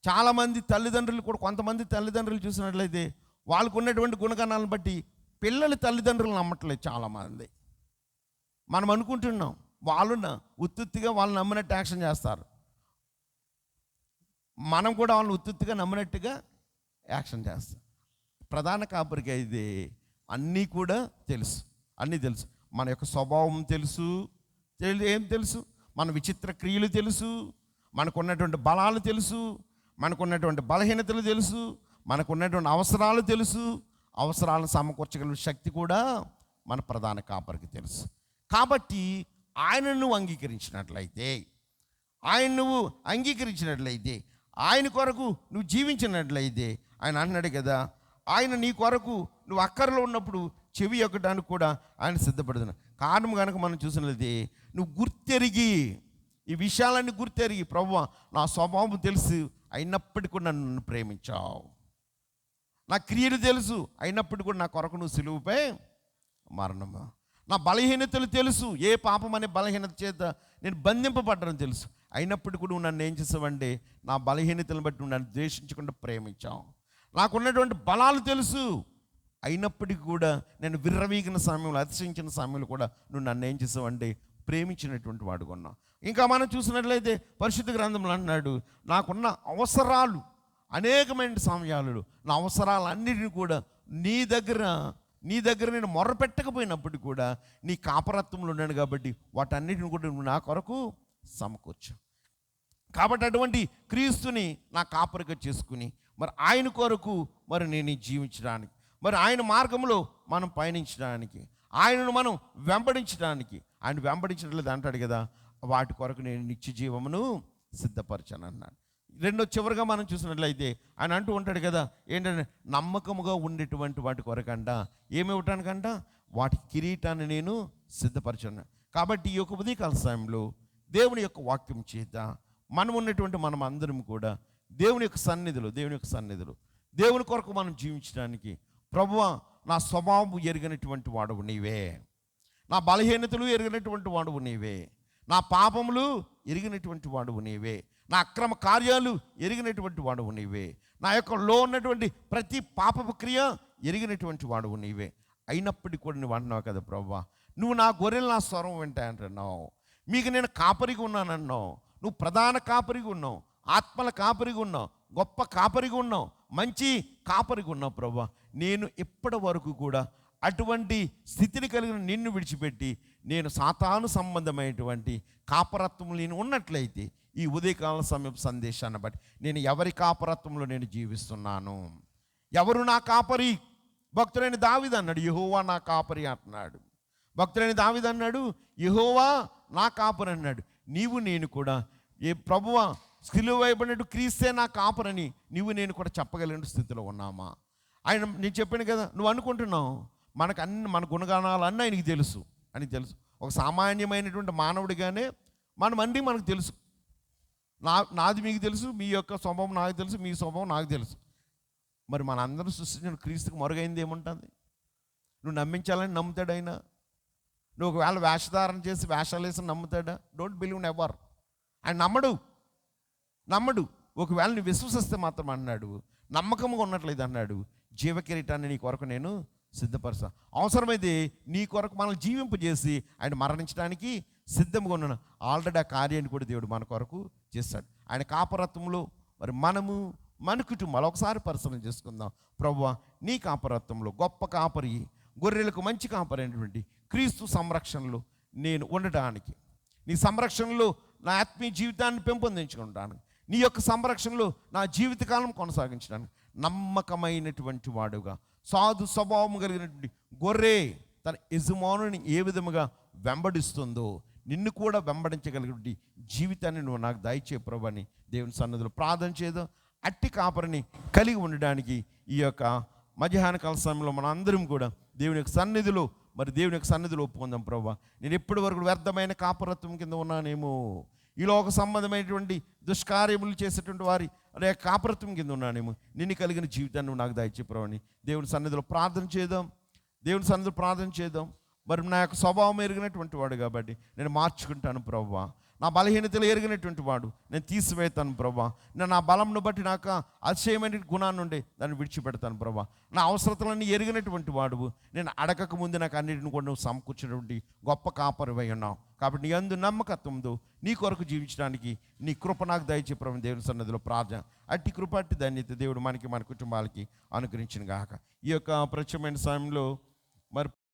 చాలామంది తల్లిదండ్రులు కూడా, కొంతమంది తల్లిదండ్రులు చూసినట్లయితే వాళ్ళకు ఉన్నటువంటి గుణగణాలను బట్టి పిల్లలు తల్లిదండ్రులు నమ్మట్లేదు చాలామంది. మనం అనుకుంటున్నాం వాళ్ళు ఉత్తుత్తిగా వాళ్ళు నమ్మినట్టు యాక్షన్ చేస్తారు, మనం కూడా వాళ్ళని ఉత్తుత్తిగా నమ్మినట్టుగా యాక్షన్ చేస్తాం. ప్రధాన కాపరికి అయితే అన్నీ కూడా తెలుసు, అన్నీ తెలుసు. మన యొక్క స్వభావం తెలుసు, ఏం తెలుసు, మన విచిత్ర క్రియలు తెలుసు, మనకున్నటువంటి బలాలు తెలుసు, మనకున్నటువంటి బలహీనతలు తెలుసు, మనకున్నటువంటి అవసరాలు తెలుసు. అవసరాలను సమకూర్చగల శక్తి కూడా మన ప్రధాన కాపరికి తెలుసు. కాబట్టి ఆయనను నువ్వు అంగీకరించినట్లయితే, ఆయన కొరకు నువ్వు జీవించినట్లయితే, ఆయన అన్నాడు కదా, ఆయన నీ కొరకు నువ్వు అక్కరలో ఉన్నప్పుడు చెవి ఎక్కడానికి కూడా ఆయన సిద్ధపడుతున్నాడు. కారణం కనుక మనం చూసినట్లయితే, నువ్వు గుర్తెరిగి ఈ విషయాలన్నీ గుర్తెరిగి, ప్రభువా నా స్వభావం తెలుసు అయినప్పటికీ కూడా నన్ను ప్రేమించావు, నా క్రియలు తెలుసు అయినప్పటికీ కూడా నా కొరకు నువ్వు సిలువుపై మరణము, నా బలహీనతలు తెలుసు, ఏ పాపం అనే బలహీనత చేత నేను బంధింపబడ్డాను తెలుసు, అయినప్పటికీ కూడా నువ్వు నన్ను ఏం చేసావంటే నా బలహీనతలను బట్టి నువ్వు నన్ను ద్వేషించకుండా ప్రేమించావు. నాకున్నటువంటి బలాలు తెలుసు అయినప్పటికీ కూడా నేను విర్రవీగిన సమయంలో, అతిశయించిన సమయంలో కూడా నువ్వు నన్ను ఏం చేసావంటే ప్రేమించినటువంటి వాడుగా ఉన్నావు. ఇంకా మనం చూసినట్లయితే పరిశుద్ధ గ్రంథంలో అన్నాడు, నాకున్న అవసరాలు అనేకమైన సమయాలలో నా అవసరాలన్నిటిని కూడా నీ దగ్గర నేను మొర్రపెట్టకపోయినప్పటికీ కూడా నీ కాపరత్వంలో ఉన్నాను కాబట్టి వాటన్నిటిని కూడా నువ్వు నా కొరకు సమకూర్చు. కాబట్టి అటువంటి క్రీస్తుని నా కాపరిగా చేసుకుని మరి ఆయన కొరకు మరి నేను జీవించడానికి, మరి ఆయన మార్గంలో మనం పయనించడానికి, ఆయనను మనం వెంబడించడానికి, ఆయన వెంబడించట్లేదు అంటాడు కదా, వాటి కొరకు నేను నిత్య జీవమును సిద్ధపరచాను అన్నాడు. చివరిగా మనం చూసినట్లయితే ఆయన అంటూ ఉంటాడు కదా, ఏంటంటే నమ్మకముగా ఉండేటువంటి వాటి కొరకంట ఏమివ్వటానికంట, వాటి కిరీటాన్ని నేను సిద్ధపరచాను. కాబట్టి ఈ యొక్క ఉదయకాల సమయంలో దేవుని యొక్క వాక్యం చేత మనం ఉన్నటువంటి మనం అందరం కూడా దేవుని యొక్క సన్నిధిలో దేవుని కొరకు మనం జీవించడానికి, ప్రభువా నా స్వభావం ఎరిగినటువంటి వాడువు నీవే, నా బలహీనతలు ఎరిగినటువంటి వాడువు నీవే, నా పాపములు ఎరిగినటువంటి వాడువు నీవే, నా అక్రమ కార్యాలు ఎరిగినటువంటి వాడువు నీవే, నా యొక్క లో ఉన్నటువంటి ప్రతి పాపపు క్రియ ఎరిగినటువంటి వాడువు నీవే. అయినప్పటికీ కూడా నువ్వు అంటున్నావు కదా ప్రభువా, నువ్వు నా గొర్రెలు నా స్వరం వింటాయంటున్నావు, మీకు నేను కాపరిగా ఉన్నానన్నావు, నువ్వు ప్రధాన కాపరిగా ఉన్నావు, ఆత్మల కాపరిగా ఉన్నావు, గొప్ప కాపరిగా ఉన్నావు, మంచి కాపరిగా ఉన్నావు ప్రభువా. నేను ఇప్పటి వరకు కూడా అటువంటి స్థితిని కలిగిన నిన్ను విడిచిపెట్టి నేను సాతాను సంబంధమైనటువంటి కాపరత్వం నేను ఉన్నట్లయితే ఈ ఉదయకాల సమయం సందేశాన్ని బట్టి నేను ఎవరి కాపరత్వంలో నేను జీవిస్తున్నాను? ఎవరు నా కాపరి? భక్తుడైన దావీదు అన్నాడు, యెహోవా నా కాపరి అంటున్నాడు. భక్తుడైన దావీదు అన్నాడు, యెహోవా నా కాపరి అన్నాడు. నీవు నేను కూడా ఏ ప్రభువా సిలువ వేయబడినట్టు క్రీస్తే నా కాపరని నీవు నేను కూడా చెప్పగలిగిన స్థితిలో ఉన్నామా? ఆయన నేను చెప్పాను కదా, నువ్వు అనుకుంటున్నావు మనకు అన్ని మన గుణగానాలు అన్నీ ఆయనకి తెలుసు అని తెలుసు. ఒక సామాన్యమైనటువంటి మానవుడిగానే మనకు తెలుసు. నాది మీకు తెలుసు, మీ యొక్క స్వభావం నాకు తెలుసు, మీ స్వభావం నాకు తెలుసు. మరి మన అందరూ సృష్టించిన క్రీస్తుకు మరుగైంది ఏముంటుంది? నువ్వు నమ్మించాలని నమ్ముతాడు ఆయన. నువ్వు ఒకవేళ వేషధారణ చేసి వేషాలు వేసి నమ్ముతాడా? Don't believe never. ఆయన నమ్మడు. ఒకవేళ నువ్వు విశ్వసిస్తే మాత్రం అన్నాడు, నమ్మకంగా ఉన్నట్లేదు అన్నాడు, జీవ కిరీటాన్ని నీ కొరకు నేను సిద్ధపరుస్తా. అవసరమైతే నీ కొరకు మనల్ని జీవింపజేసి ఆయన మరణించడానికి సిద్ధంగా ఉన్నాను. ఆల్రెడీ ఆ కార్యాన్ని కూడా దేవుడు మన కొరకు చేస్తాడు. ఆయన కాపరత్వంలో మరి మన కుటుంబాలు ఒకసారి పరిశీలన చేసుకుందాం. ప్రభువా నీ కాపరత్వంలో గొప్ప కాపరి, గొర్రెలకు మంచి కాపరి అయినటువంటి క్రీస్తు సంరక్షణలో నేను ఉండటానికి, నీ సంరక్షణలో నా ఆత్మీయ జీవితాన్ని పెంపొందించుకుంటాను, నీ యొక్క సంరక్షణలో నా జీవితకాలం కొనసాగించడానికి నమ్మకమైనటువంటి వాడుగా, సాధు స్వభావం కలిగినటువంటి గొర్రె తన యజమానుని ఏ విధముగా వెంబడిస్తుందో నిన్ను కూడా వెంబడించగలిగినటువంటి జీవితాన్ని నువ్వు నాకు దయచే ప్రభు అని దేవుని సన్నిధిలో ప్రార్థన చేద్దాం. అట్టి కాపరిని కలిగి ఉండడానికి ఈ యొక్క మధ్యాహ్న కాల సమయంలో మన అందరం కూడా దేవుని యొక్క సన్నిధిలో ఒప్పుకుందాం. ప్రభు, నేను ఎప్పటి వరకు వ్యర్థమైన కాపరత్వం కింద ఉన్నానేమో, ఈ లోక సంబంధమైనటువంటి దుష్కార్యములు చేసేటువంటి వారి అనే కాపరత్వం కింద ఉన్నానేమో, నిన్ను కలిగిన జీవితాన్ని నువ్వు నాకు దయచే ప్రభు అని దేవుని సన్నిధిలో ప్రార్థన చేద్దాం. మరి నా యొక్క స్వభావం ఎరిగినటువంటి వాడు కాబట్టి నేను మార్చుకుంటాను ప్రభువా. నా బలహీనతలు ఎరిగినటువంటి వాడు నేను తీసివేస్తాను ప్రభువా. నేను నా బలంను బట్టి నాకు అతిశయమైన గుణాన్ని ఉండే దాన్ని విడిచిపెడతాను ప్రభువా. నా అవసరతలన్నీ ఎరిగినటువంటి వాడు, నేను అడగక ముందు నాకు అన్నిటిని కూడా నువ్వు సమకూర్చినటువంటి గొప్ప కాపరివై ఉన్నావు. కాబట్టి నీ అందు నమ్మకత్వంతో నీ కొరకు జీవించడానికి నీ కృప నాకు దయచే ప్రభు దేవుని సన్నిధిలో ప్రార్థన. అట్టి కృప, అట్టి ధన్యత దేవుడు మన కుటుంబాలకి అనుగ్రహించిన గాక. ఈ యొక్క ప్రత్యేకమైన సమయంలో మరి